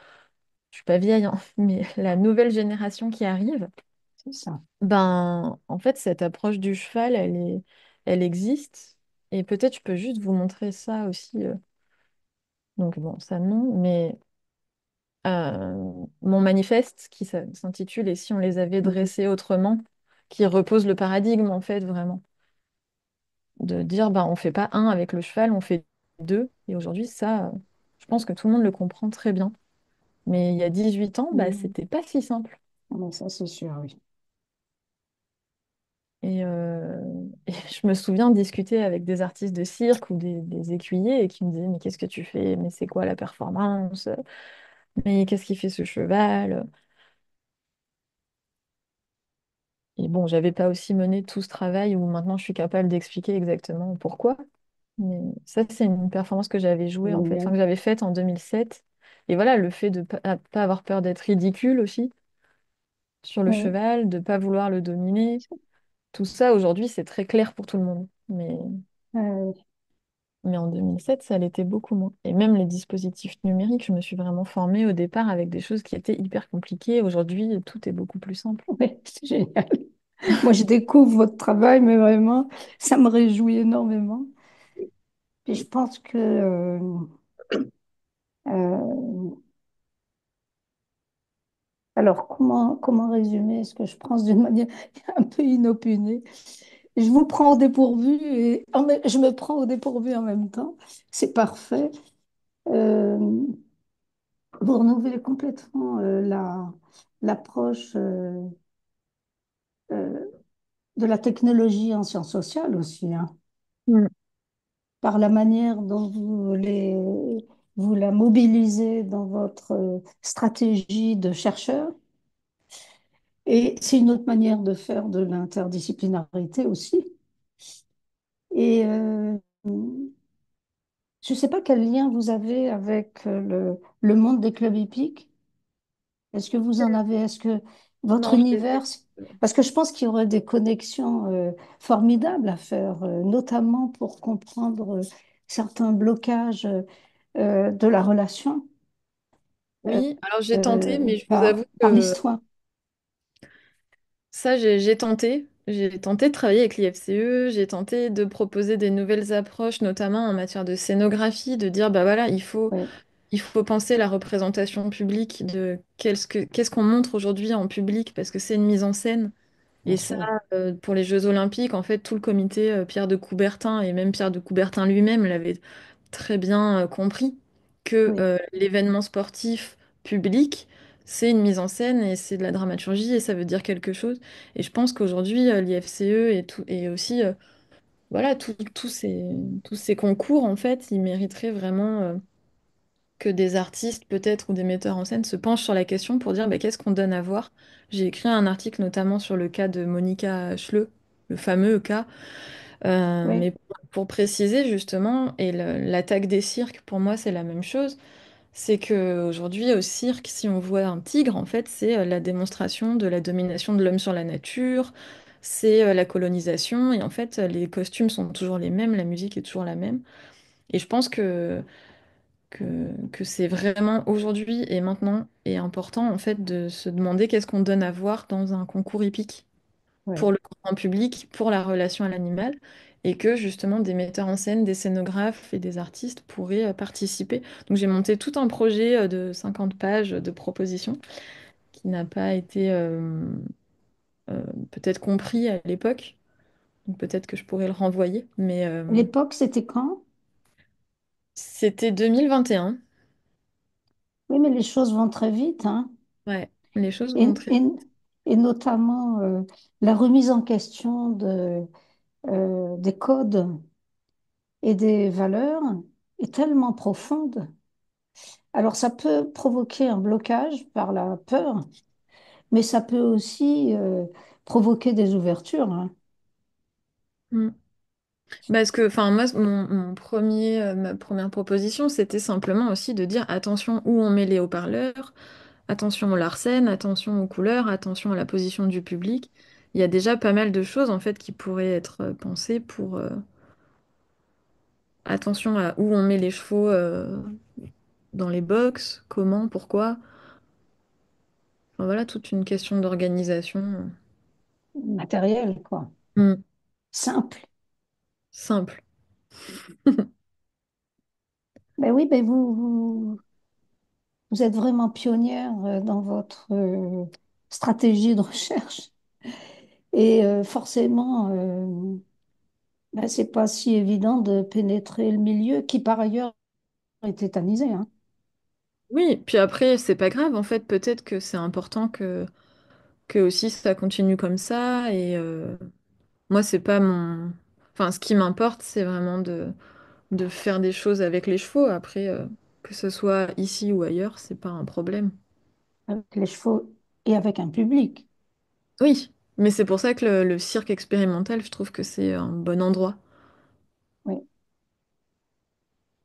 je suis pas vieille, hein, mais la nouvelle génération qui arrive, c'est ça. ben en fait cette approche du cheval, elle existe. Et peut-être je peux juste vous montrer ça aussi. Donc bon, ça non, mais mon manifeste qui s'intitule Et si on les avait Mhm. dressés autrement, qui repose le paradigme en fait vraiment, de dire ben on fait pas un avec le cheval, on fait deux. Et aujourd'hui ça, je pense que tout le monde le comprend très bien. Mais il y a 18 ans, bah Mhm. c'était pas si simple. Ah, mais ça, c'est sûr, oui. Et, et je me souviens discuter avec des artistes de cirque ou des écuyers et qui me disaient mais qu'est-ce que tu fais? Mais c'est quoi la performance? Mais qu'est-ce qui fait ce cheval? Et bon, j'avais pas aussi mené tout ce travail où maintenant je suis capable d'expliquer exactement pourquoi. Mais ça, c'est une performance que j'avais jouée, en fait, enfin, Génial. que j'avais faite en 2007. Et voilà, le fait de pas avoir peur d'être ridicule aussi sur le Oui. cheval, de pas vouloir le dominer. Tout ça, aujourd'hui, c'est très clair pour tout le monde. Euh, Mais en 2007, ça l'était beaucoup moins. Et même les dispositifs numériques, je me suis vraiment formée au départ avec des choses qui étaient hyper compliquées. Aujourd'hui, tout est beaucoup plus simple. oui, c'est génial. Moi, je découvre votre travail, mais vraiment, ça me réjouit énormément. Et je pense que euh, alors, comment résumer ce que je pense d'une manière un peu inopinée? Je vous prends au dépourvu et je me prends au dépourvu en même temps. C'est parfait. Euh, vous renouvelez complètement l'approche euh, de la technologie en sciences sociales aussi, hein, Mm. par la manière dont vous la mobilisez dans votre stratégie de chercheur. Et c'est une autre manière de faire de l'interdisciplinarité aussi. Et je ne sais pas quel lien vous avez avec le monde des clubs hippiques. Est-ce que vous en avez? Est-ce que votre Non, je les ai. univers... Parce que je pense qu'il y aurait des connexions formidables à faire, notamment pour comprendre certains blocages de la relation euh, Oui, alors j'ai tenté, mais je vous avoue par que l'histoire. ça, j'ai tenté. J'ai tenté de travailler avec l'IFCE, j'ai tenté de proposer des nouvelles approches, notamment en matière de scénographie, de dire, bah voilà, Oui, il faut penser la représentation publique de qu'est-ce qu'on montre aujourd'hui en public, parce que c'est une mise en scène. bien Et ça, sûr. pour les Jeux Olympiques, en fait, tout le comité Pierre de Coubertin, et même Pierre de Coubertin lui-même l'avait très bien compris, que Oui, l'événement sportif public, c'est une mise en scène et c'est de la dramaturgie et ça veut dire quelque chose. Et je pense qu'aujourd'hui, l'IFCE et tout, et aussi, voilà, tous ces concours, en fait, ils mériteraient vraiment que des artistes, peut-être, ou des metteurs en scène se penchent sur la question pour dire bah, qu'est-ce qu'on donne à voir. J'ai écrit un article notamment sur le cas de Monica Schleu, le fameux cas, oui, mais pour préciser justement, et l'attaque des cirques, pour moi, c'est la même chose. C'est que aujourd'hui au cirque, si on voit un tigre, en fait, c'est la démonstration de la domination de l'homme sur la nature, c'est la colonisation, et en fait, les costumes sont toujours les mêmes, la musique est toujours la même. Et je pense que c'est vraiment aujourd'hui et maintenant et important en fait de se demander qu'est-ce qu'on donne à voir dans un concours hippique pour oui. le grand public, pour la relation à l'animal, et que justement des metteurs en scène, des scénographes et des artistes pourraient participer. Donc j'ai monté tout un projet de 50 pages de propositions qui n'a pas été peut-être compris à l'époque. Donc peut-être que je pourrais le renvoyer, mais L'époque, c'était quand? c'était 2021. Oui, mais les choses vont très vite, hein. Ouais, les choses Et, vont très... et, et notamment la remise en question des codes et des valeurs est tellement profonde. Alors, ça peut provoquer un blocage par la peur, mais ça peut aussi provoquer des ouvertures, hein. Mm. Parce que, enfin, moi, mon premier, ma première proposition, c'était simplement aussi de dire attention où on met les haut-parleurs, attention au larcène, attention aux couleurs, attention à la position du public. Il y a déjà pas mal de choses, en fait, qui pourraient être pensées pour attention à où on met les chevaux dans les box, comment, pourquoi. Enfin, voilà, toute une question d'organisation. Matériel, quoi. Mm. Simple. Simple. Ben oui, ben vous êtes vraiment pionnière dans votre stratégie de recherche. Et forcément, ben, c'est pas si évident de pénétrer le milieu qui, par ailleurs, est tétanisé, hein. Oui, puis après, c'est pas grave, en fait, peut-être que c'est important que aussi ça continue comme ça et moi, c'est pas mon... Enfin, ce qui m'importe, c'est vraiment de faire des choses avec les chevaux. Après, que ce soit ici ou ailleurs, c'est pas un problème. Avec les chevaux et avec un public. Oui, mais c'est pour ça que le cirque expérimental, je trouve que c'est un bon endroit. Oui.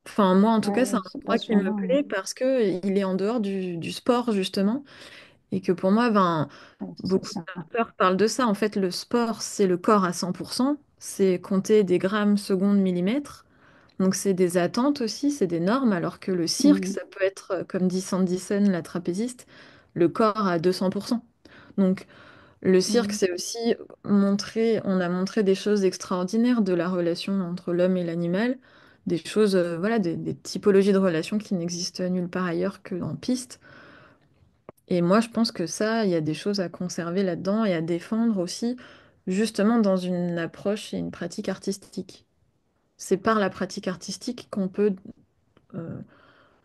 Enfin, moi, en tout cas, c'est Ouais, un c'est endroit qui me passionnant. plaît parce que il est en dehors du sport, justement. Et que pour moi, ben, Ouais, c'est beaucoup ça. d'auteurs parlent de ça. En fait, le sport, c'est le corps à 100%. C'est compter des grammes, secondes, millimètres. Donc, c'est des attentes aussi, c'est des normes. Alors que le cirque, Mm. ça peut être, comme dit Sandy Sun, la trapéziste, le corps à 200%. Donc, le cirque, Mm. c'est aussi montrer, on a montré des choses extraordinaires de la relation entre l'homme et l'animal, des choses, voilà, des typologies de relations qui n'existent nulle part ailleurs que en piste. Et moi, je pense que ça, il y a des choses à conserver là-dedans et à défendre aussi, justement dans une approche et une pratique artistique. C'est par la pratique artistique qu'on peut euh,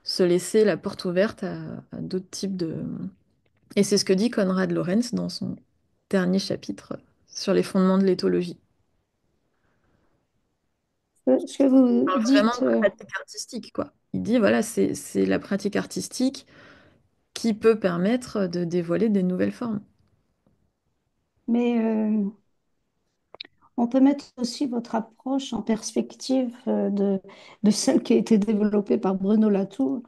se laisser la porte ouverte à d'autres types de... Et c'est ce que dit Konrad Lorenz dans son dernier chapitre sur les fondements de l'éthologie. Ce que vous Il parle vraiment dites, de pratique artistique, quoi. Il dit, voilà, c'est la pratique artistique qui peut permettre de dévoiler des nouvelles formes. mais on peut mettre aussi votre approche en perspective de celle qui a été développée par Bruno Latour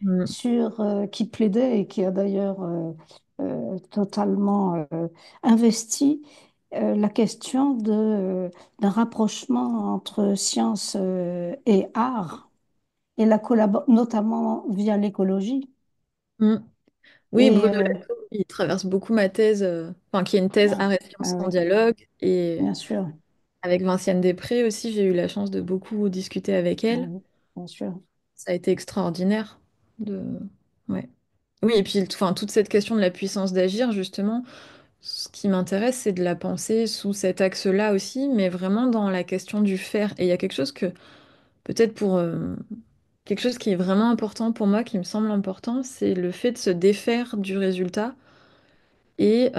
Mm. sur, qui plaidait et qui a d'ailleurs totalement investi la question d'un rapprochement entre science et art, et notamment via l'écologie. Mm. Oui, Et Bruno Latour, il traverse beaucoup ma thèse, enfin, qui est une thèse ah, art et ah sciences en oui, dialogue. Et bien sûr, avec Vinciane Després aussi, j'ai eu la chance de beaucoup discuter avec ah elle. oui, bien sûr. Ça a été extraordinaire. De... Ouais. Oui, et puis enfin, toute cette question de la puissance d'agir, justement, ce qui m'intéresse, c'est de la penser sous cet axe-là aussi, mais vraiment dans la question du faire. Et il y a quelque chose que, peut-être pour... quelque chose qui est vraiment important pour moi, qui me semble important, c'est le fait de se défaire du résultat et,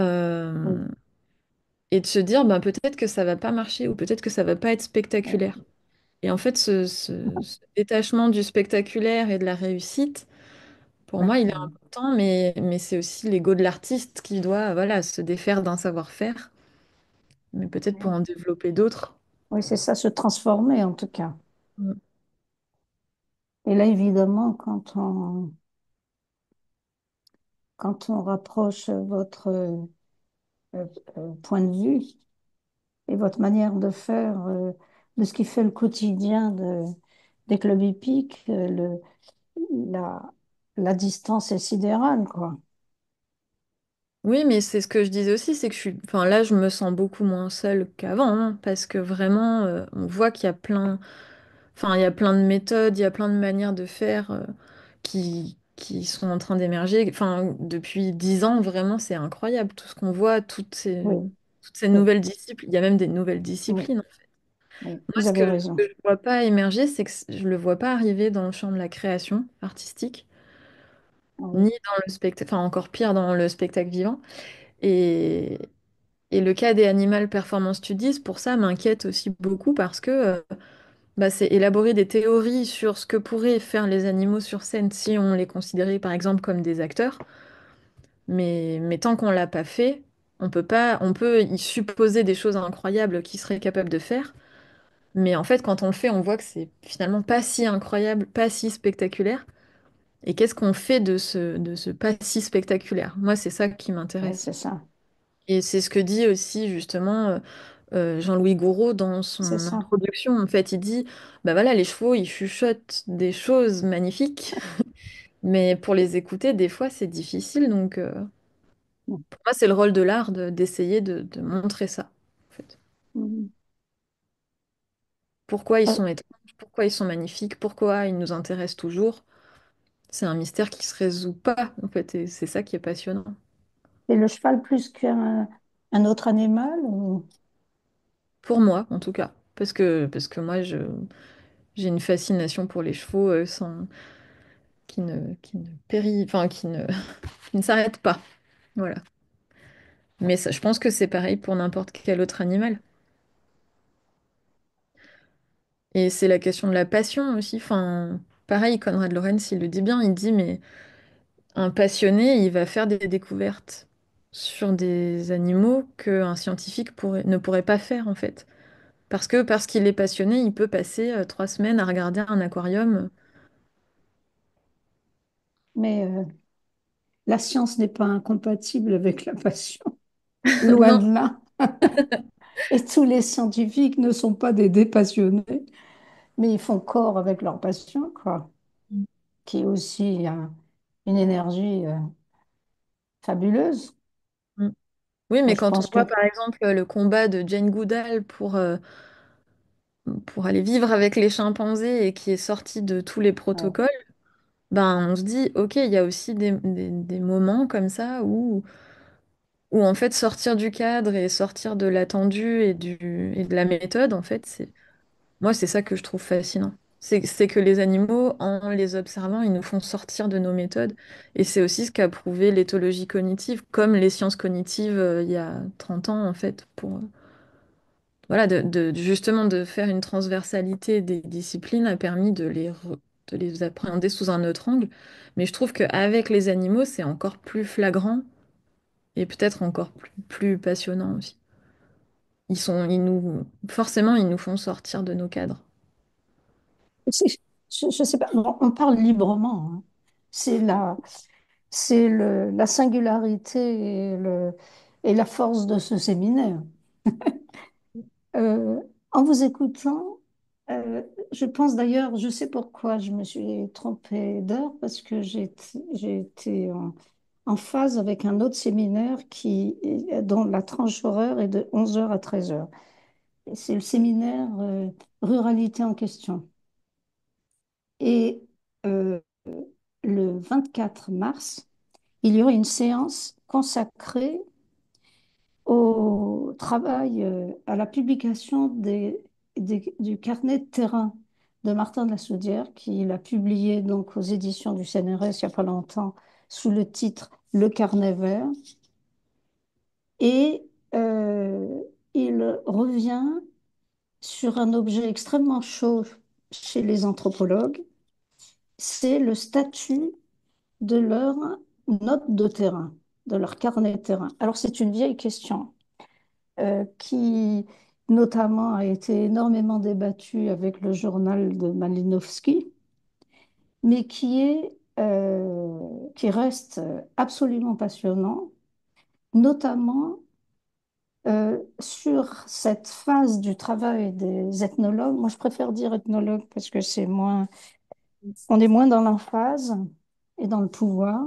Oui, et de se dire bah, peut-être que ça va pas marcher ou peut-être que ça va pas être spectaculaire. oui, Et en fait, ce détachement du spectaculaire et de la réussite, pour moi, il est exactement. important, mais c'est aussi l'ego de l'artiste qui doit voilà, se défaire d'un savoir-faire, mais peut-être pour Oui, en développer d'autres. oui, c'est ça, se transformer en tout cas. Mm. Et là, évidemment, quand on rapproche votre point de vue et votre manière de faire de ce qui fait le quotidien des clubs hippiques, la, la distance est sidérale, quoi. Oui, mais c'est ce que je disais aussi, c'est que je suis, enfin là, je me sens beaucoup moins seule qu'avant, hein, parce que vraiment, on voit qu'il y a plein, enfin, il y a plein de méthodes, il y a plein de manières de faire qui sont en train d'émerger. Enfin, depuis 10 ans, vraiment, c'est incroyable tout ce qu'on voit, Oui, toutes ces oui, nouvelles disciplines. Il y a même des nouvelles oui, disciplines. oui, Moi, vous avez ce que raison. je ne vois pas émerger, c'est que je le vois pas arriver dans le champ de la création artistique, Oui, ni dans le spectacle, enfin encore pire dans le spectacle vivant. Et, et le cas des Animal Performance Studies, pour ça, m'inquiète aussi beaucoup parce que bah, c'est élaborer des théories sur ce que pourraient faire les animaux sur scène si on les considérait par exemple comme des acteurs. Mais tant qu'on l'a pas fait, on peut pas, on peut y supposer des choses incroyables qu'ils seraient capables de faire. Mais en fait, quand on le fait, on voit que c'est finalement pas si incroyable, pas si spectaculaire. Et qu'est-ce qu'on fait de ce pas si spectaculaire? Moi, c'est ça qui oui, m'intéresse. c'est ça, Et c'est ce que dit aussi justement Jean-Louis Gouraud dans c'est son ça. introduction. En fait, il dit, bah voilà, les chevaux, ils chuchotent des choses magnifiques, mais pour les écouter, des fois, c'est difficile. Donc, pour moi, c'est le rôle de l'art d'essayer de montrer ça, en fait. Mhm. Pourquoi ils Euh, sont étranges, pourquoi ils sont magnifiques, pourquoi ils nous intéressent toujours. C'est un mystère qui se résout pas, en fait, et c'est ça qui est passionnant. Et le cheval plus qu'un autre animal Pour moi, en tout cas. Parce que moi, j'ai une fascination pour les chevaux qui ne périt, enfin, qui ne s'arrête pas. Voilà. Mais ça, je pense que c'est pareil pour n'importe quel autre animal. Et c'est la question de la passion aussi. Enfin, pareil, Konrad Lorenz, il le dit bien, il dit, mais un passionné, il va faire des découvertes sur des animaux qu'un scientifique ne pourrait pas faire, en fait. Parce qu'il est passionné, il peut passer 3 semaines à regarder un aquarium. Mais la science n'est pas incompatible avec la passion, loin Non, de là. Et tous les scientifiques ne sont pas des dépassionnés, mais ils font corps avec leur passion, quoi, qui est aussi une énergie fabuleuse. Mm. Oui, Moi, mais je quand on pense que voit par exemple le combat de Jane Goodall pour aller vivre avec les chimpanzés et qui est sorti de tous les ouais. protocoles, ben on se dit, ok, il y a aussi des moments comme ça où en fait sortir du cadre et sortir de l'attendu et de la méthode, en fait, moi c'est ça que je trouve fascinant. C'est que les animaux, en les observant, ils nous font sortir de nos méthodes. Et c'est aussi ce qu'a prouvé l'éthologie cognitive, comme les sciences cognitives il y a 30 ans, en fait, pour, voilà, justement de faire une transversalité des disciplines a permis de les appréhender sous un autre angle. Mais je trouve qu'avec les animaux, c'est encore plus flagrant et peut-être encore plus passionnant aussi. Forcément, ils nous font sortir de nos cadres. C'est- je sais pas, on parle librement, hein. C'est la singularité et la force de ce séminaire. Euh, En vous écoutant, euh, je pense d'ailleurs, je sais pourquoi je me suis trompée d'heure, parce que j'ai été en phase avec un autre séminaire dont la tranche horaire est de 11 heures à 13 heures. Et c'est le séminaire Ruralité en question. Et euh, le 24 mars, il y aura une séance consacrée au travail, à la publication du carnet de terrain de Martin de la Soudière, qu'il a publié donc aux éditions du CNRS il n'y a pas longtemps sous le titre Le carnet vert. Et euh, il revient sur un objet extrêmement chaud chez les anthropologues, c'est le statut de leur note de terrain, de leur carnet de terrain. Alors c'est une vieille question qui notamment a été énormément débattue avec le journal de Malinowski, mais qui reste absolument passionnant, notamment sur cette phase du travail des ethnologues. Moi, je préfère dire ethnologue parce que on est moins dans l'emphase et dans le pouvoir,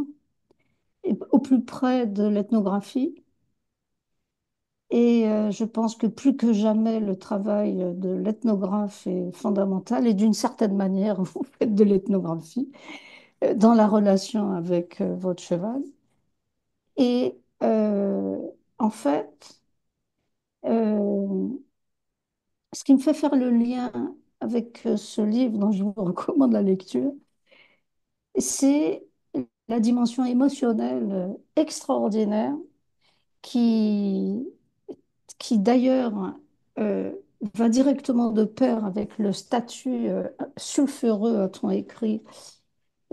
et au plus près de l'ethnographie. Et je pense que plus que jamais, le travail de l'ethnographe est fondamental. Et d'une certaine manière, vous faites de l'ethnographie dans la relation avec votre cheval. Et en fait, euh, ce qui me fait faire le lien avec ce livre dont je vous recommande la lecture, c'est la dimension émotionnelle extraordinaire qui, qui d'ailleurs euh, va directement de pair avec le statut sulfureux, a-t-on écrit,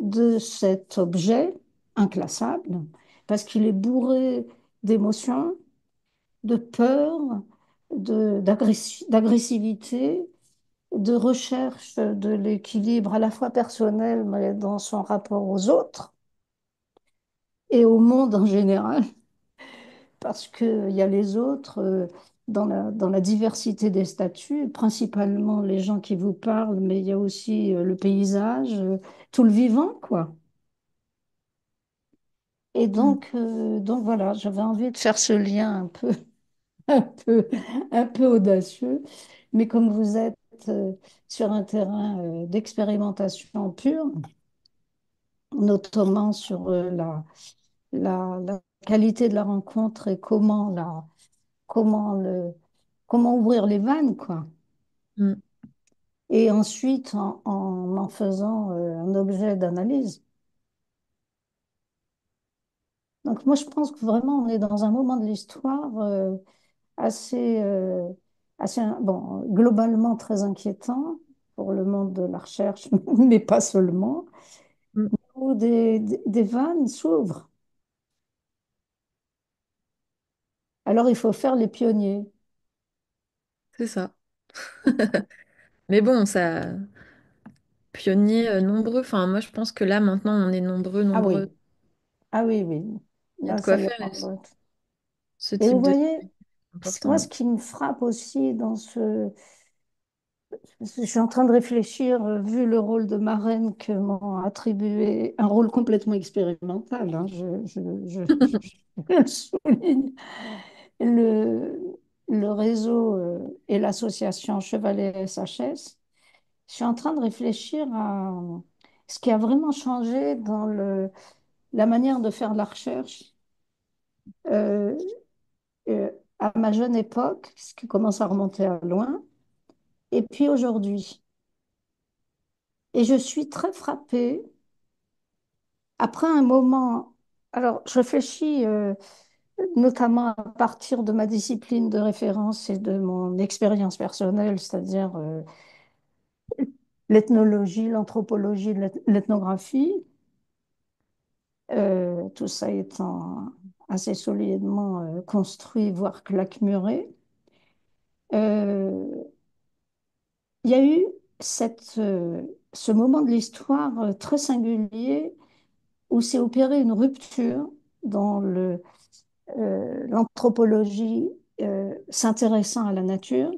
de cet objet inclassable, parce qu'il est bourré d'émotions, de peur, d'agressivité, de recherche de l'équilibre à la fois personnel, mais dans son rapport aux autres et au monde en général, parce qu'il y a les autres dans la diversité des statuts, principalement les gens qui vous parlent, mais il y a aussi le paysage, tout le vivant, quoi. Et Mm. donc voilà, j'avais envie de faire ce lien un peu, un peu, un peu audacieux, mais comme vous êtes sur un terrain d'expérimentation pure, notamment sur la qualité de la rencontre et comment comment ouvrir les vannes, quoi. Mm. Et ensuite en faisant un objet d'analyse. Donc moi, je pense que vraiment, on est dans un moment de l'histoire assez, bon, globalement très inquiétant pour le monde de la recherche, mais pas seulement, Mm. où des vannes s'ouvrent. Alors il faut faire les pionniers. C'est ça. Mais bon, ça, pionniers nombreux. Enfin, moi, je pense que là, maintenant, on est nombreux, Ah nombreux. oui, ah oui, oui. Il y a de Là, ça quoi y a faire. pas Et de... ce Et vous type de voyez, moi, important. ce qui me frappe aussi dans ce... Je suis en train de réfléchir, vu le rôle de marraine que m'ont attribué, un rôle complètement expérimental, hein, je le souligne, le, le réseau et l'association Chevalet SHS. Je suis en train de réfléchir à ce qui a vraiment changé dans la manière de faire de la recherche euh, euh, à ma jeune époque, ce qui commence à remonter à loin, et puis aujourd'hui. Et je suis très frappée, après un moment, alors je réfléchis notamment à partir de ma discipline de référence et de mon expérience personnelle, c'est-à-dire l'ethnologie, l'anthropologie, l'ethnographie, tout ça étant assez solidement construit, voire claquemuré. Euh, il y a eu ce moment de l'histoire très singulier où s'est opérée une rupture dans l'anthropologie s'intéressant à la nature,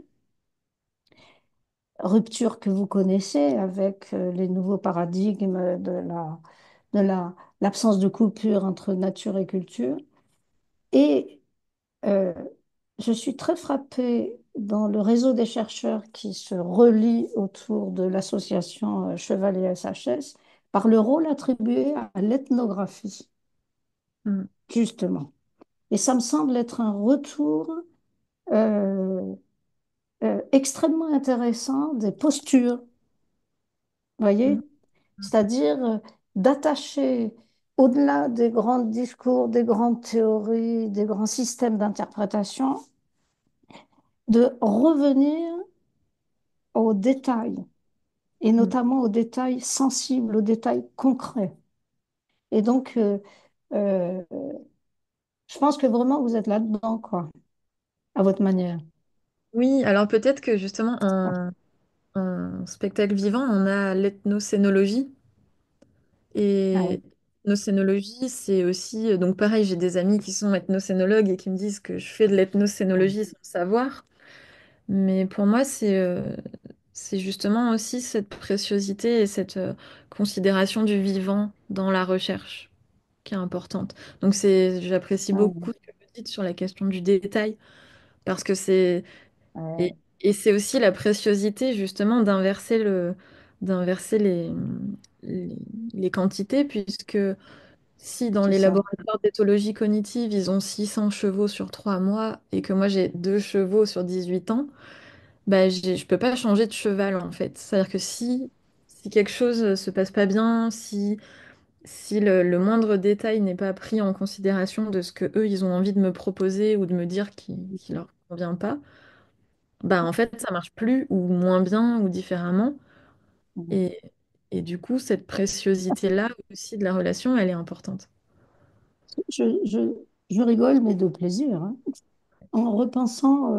rupture que vous connaissez avec les nouveaux paradigmes de l'absence de coupure entre nature et culture. Et euh, je suis très frappée dans le réseau des chercheurs qui se relie autour de l'association Chevalier SHS par le rôle attribué à l'ethnographie, Mm. justement. Et ça me semble être un retour euh, extrêmement intéressant des postures, vous Mm. voyez? C'est-à-dire d'attacher, au-delà des grands discours, des grandes théories, des grands systèmes d'interprétation, de revenir aux détails, et Mm. notamment aux détails sensibles, aux détails concrets. Et donc, euh, je pense que vraiment, vous êtes là-dedans, quoi, à votre manière. Oui, alors peut-être que justement en spectacle vivant, on a l'ethnocénologie. Ouais. Et l'ethnocénologie, c'est aussi... Donc pareil, j'ai des amis qui sont ethnocénologues et qui me disent que je fais de l'ethnocénologie sans le savoir. Mais pour moi, c'est justement aussi cette préciosité et cette considération du vivant dans la recherche qui est importante. Donc j'apprécie Ouais. beaucoup ce que vous dites sur la question du détail, parce que c'est... Et, Ouais. et c'est aussi la préciosité justement d'inverser les, les quantités, puisque si dans C'est les ça. laboratoires d'éthologie cognitive, ils ont 600 chevaux sur 3 mois et que moi j'ai 2 chevaux sur 18 ans, bah, je peux pas changer de cheval en fait. C'est-à-dire que si quelque chose se passe pas bien, si le moindre détail n'est pas pris en considération de ce que eux ils ont envie de me proposer ou de me dire qui leur convient pas, bah en fait ça marche plus ou moins bien ou différemment. Et, et du coup, cette préciosité-là aussi de la relation, elle est importante. Je, je, je rigole, mais de plaisir, hein. En repensant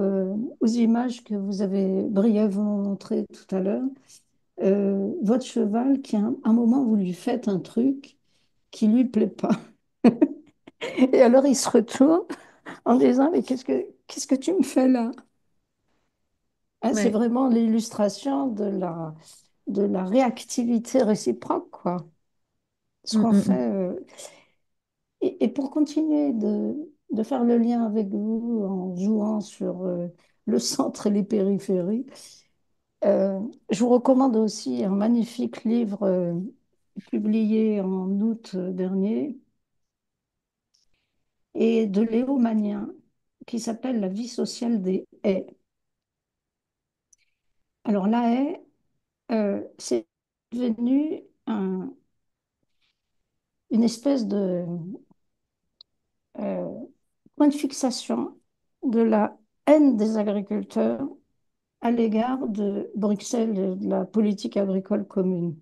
aux images que vous avez brièvement montrées tout à l'heure, votre cheval, qui à un moment, vous lui faites un truc qui lui plaît pas. Et alors, il se retourne en disant, mais qu'est-ce que tu me fais là? Hein, c'est Ouais. vraiment l'illustration de la réactivité réciproque, quoi. Ce Mm, qu'on mm, fait. mm. Et pour continuer de faire le lien avec vous en jouant sur le centre et les périphéries, euh, je vous recommande aussi un magnifique livre publié en août dernier et de Léo Magnien qui s'appelle La vie sociale des haies. Alors la haie, c'est devenu une espèce de euh, point de fixation de la haine des agriculteurs à l'égard de Bruxelles et de la politique agricole commune.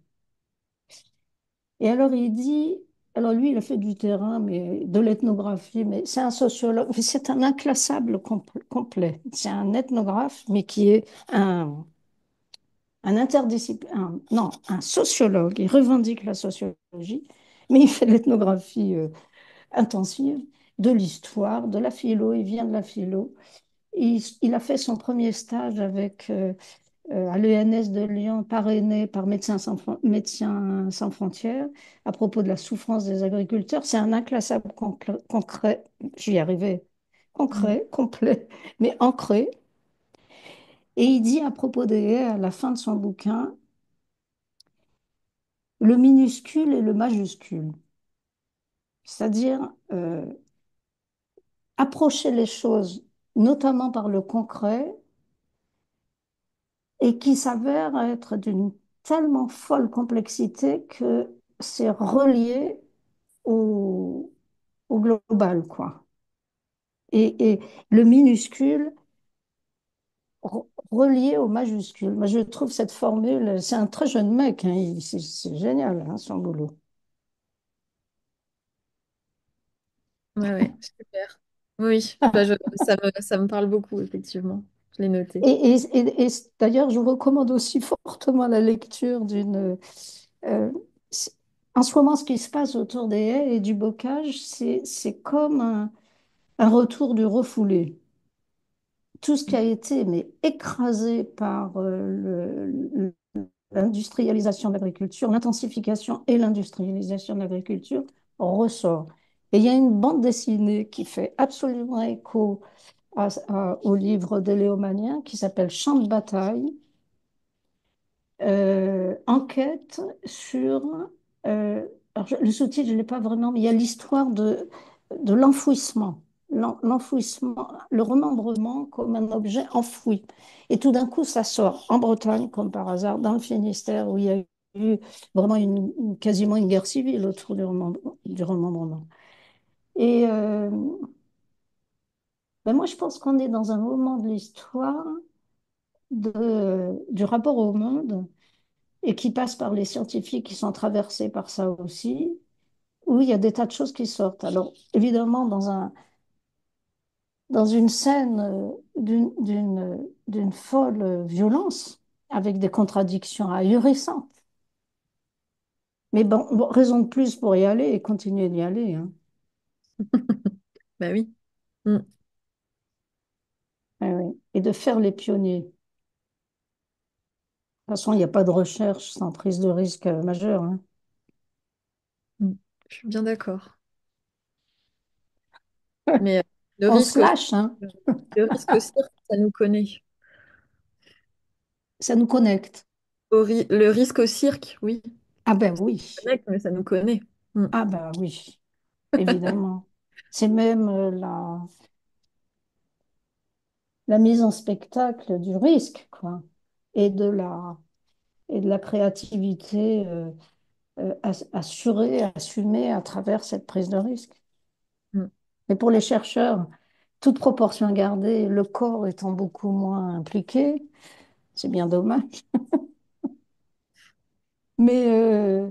Et alors il dit, alors lui, il a fait du terrain, mais de l'ethnographie, mais c'est un sociologue, mais c'est un inclassable complet. C'est un ethnographe, mais qui est un interdisciplinaire, non, un sociologue. Il revendique la sociologie, mais il fait de l'ethnographie intensive, de l'histoire, de la philo, il vient de la philo. Il a fait son premier stage avec, à l'ENS de Lyon, parrainé par Médecins Sans Frontières, à propos de la souffrance des agriculteurs. C'est un inclassable concret, j'y arrivais, Mm. concret, complet, mais ancré. Et il dit à propos des haies, à la fin de son bouquin, le minuscule et le majuscule. C'est-à-dire approcher les choses, notamment par le concret, et qui s'avère être d'une tellement folle complexité que c'est relié au, au global, quoi. Et le minuscule relié au majuscule. Moi, je trouve cette formule, c'est un très jeune mec, hein, c'est génial, hein, son boulot. Ouais, ouais, super. Oui, bah, ça me parle beaucoup, effectivement. Je l'ai noté. Et d'ailleurs, je vous recommande aussi fortement la lecture d'une... euh, c'est- en ce moment, ce qui se passe autour des haies et du bocage, c'est comme un retour du refoulé. Tout ce qui a été mais écrasé par l'industrialisation de l'agriculture, l'intensification et l'industrialisation de l'agriculture ressort. Et il y a une bande dessinée qui fait absolument écho au livre de Léo Mannien qui s'appelle Champ de bataille, enquête sur... le sous-titre, je ne l'ai pas vraiment, mais il y a l'histoire de l'enfouissement. L'enfouissement, le remembrement comme un objet enfoui. Et tout d'un coup, ça sort en Bretagne, comme par hasard, dans le Finistère, où il y a eu vraiment quasiment une guerre civile autour du remembrement. Et ben moi, je pense qu'on est dans un moment de l'histoire du rapport au monde et qui passe par les scientifiques qui sont traversés par ça aussi, où il y a des tas de choses qui sortent. Alors, évidemment, dans une scène d'une folle violence, avec des contradictions ahurissantes. Mais bon, raison de plus pour y aller et continuer d'y aller, hein. Bah oui. Mm, Ouais, ouais. Et de faire les pionniers. De toute façon, il n'y a pas de recherche sans prise de risque majeure, hein. mm. Je suis bien d'accord. Mais le On se risque aussi, lâche, hein. le risque aussi, ça nous connaît. Ça nous connecte. Le risque au cirque, oui. Ah ben Ça nous oui. connecte, mais ça nous connaît. Mm. Ah ben oui, évidemment. C'est même la mise en spectacle du risque, quoi, et et de la créativité assurée, assumée à travers cette prise de risque. Mm. Et pour les chercheurs, toute proportion gardée, le corps étant beaucoup moins impliqué, c'est bien dommage. Mais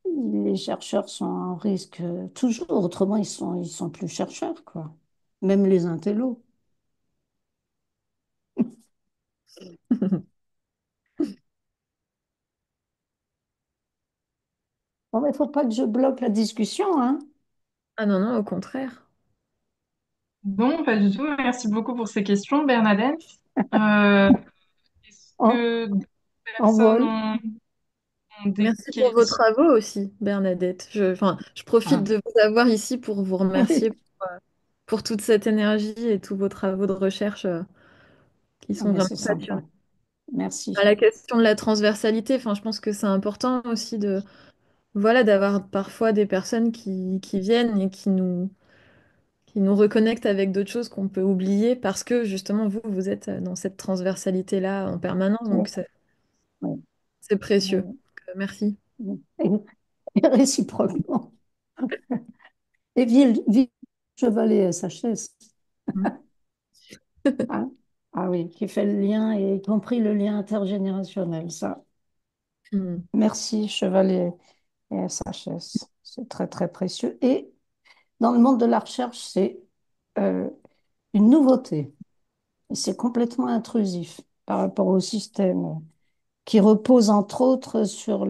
les chercheurs sont en risque toujours, autrement ils sont plus chercheurs, quoi. Même les intellos. Bon, mais il ne faut pas que je bloque la discussion, hein. Ah non, non, au contraire. Non, pas du tout. Merci beaucoup pour ces questions, Bernadette. Euh, Est-ce En, que d'autres en personnes vol. ont des Merci pour vos questions? travaux aussi, Bernadette. Enfin, je profite Ah, de vous avoir ici pour vous remercier oui. pour toute cette énergie et tous vos travaux de recherche qui Ah, sont mais vraiment c'est passionnants. sympa. À Merci. la question de la transversalité, enfin, je pense que c'est important aussi de, voilà, d'avoir parfois des personnes qui viennent et qui nous reconnectent avec d'autres choses qu'on peut oublier parce que justement, vous êtes dans cette transversalité-là en permanence, donc Oui, oui, c'est précieux. oui, Merci. oui. Et réciproquement. Et Ville Chevalet SHS. Mm. Hein. Ah oui, qui fait le lien, et y compris le lien intergénérationnel, ça. Mm. Merci, Chevalet. et SHS. C'est très, très précieux. Et dans le monde de la recherche, c'est euh, une nouveauté. Et c'est complètement intrusif par rapport au système qui repose entre autres sur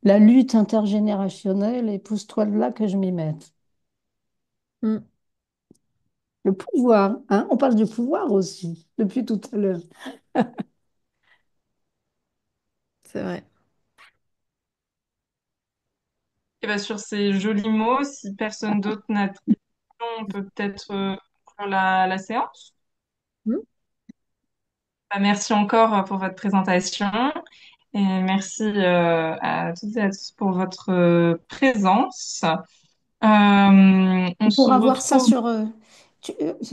la lutte intergénérationnelle. Et pousse-toi de là que je m'y mette. Mm. Le pouvoir, hein, on parle du pouvoir aussi depuis tout à l'heure. C'est vrai. Et ben, sur ces jolis mots, si personne d'autre n'a de questions, on peut peut-être conclure la séance. Mm. Bah, merci encore pour votre présentation et merci à toutes et à tous pour votre présence. On se Pour avoir ça retrouve sur...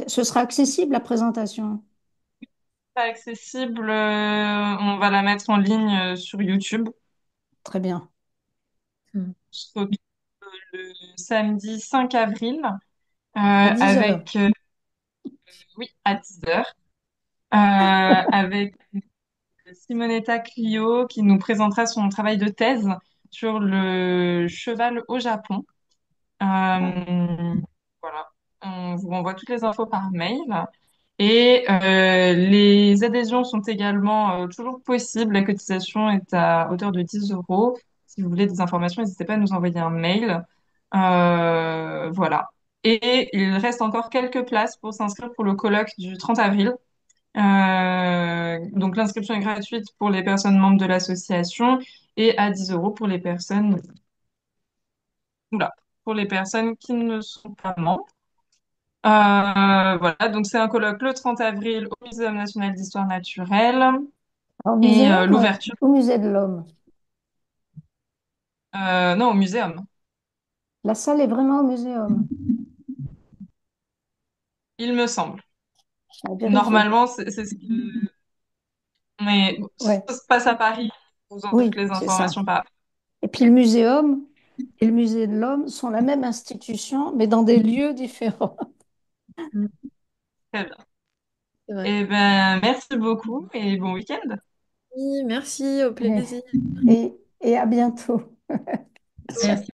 ce sera accessible, la présentation. pas accessible, on va la mettre en ligne sur YouTube. Très bien. Mm. On se retrouve le samedi 5 avril À 10 heures. avec, oui, à 10 heures, avec Simonetta Clio qui nous présentera son travail de thèse sur le cheval au Japon. Voilà, on vous renvoie toutes les infos par mail. Et les adhésions sont également toujours possibles. La cotisation est à hauteur de 10 euros. Si vous voulez des informations, n'hésitez pas à nous envoyer un mail. Voilà. Et il reste encore quelques places pour s'inscrire pour le colloque du 30 avril. Donc l'inscription est gratuite pour les personnes membres de l'association et à 10 euros pour les personnes, oula, pour les personnes qui ne sont pas membres. Voilà, donc c'est un colloque le 30 avril au Muséum national d'histoire naturelle Au et muséum, l'ouverture, au musée de l'Homme. non, au muséum, La salle est vraiment au muséum. il me semble. À vérifier. Normalement, c'est ce que... Mais bon, Ouais, ça se passe à Paris, vous aurez toutes oui, les c'est ça. informations par... Et puis le muséum et le musée de l'Homme sont la même institution, mais dans des lieux différents. Mm. Très bien. C'est vrai. Eh ben, merci beaucoup et bon week-end. Oui, merci, au plaisir. Et, et à bientôt. Merci.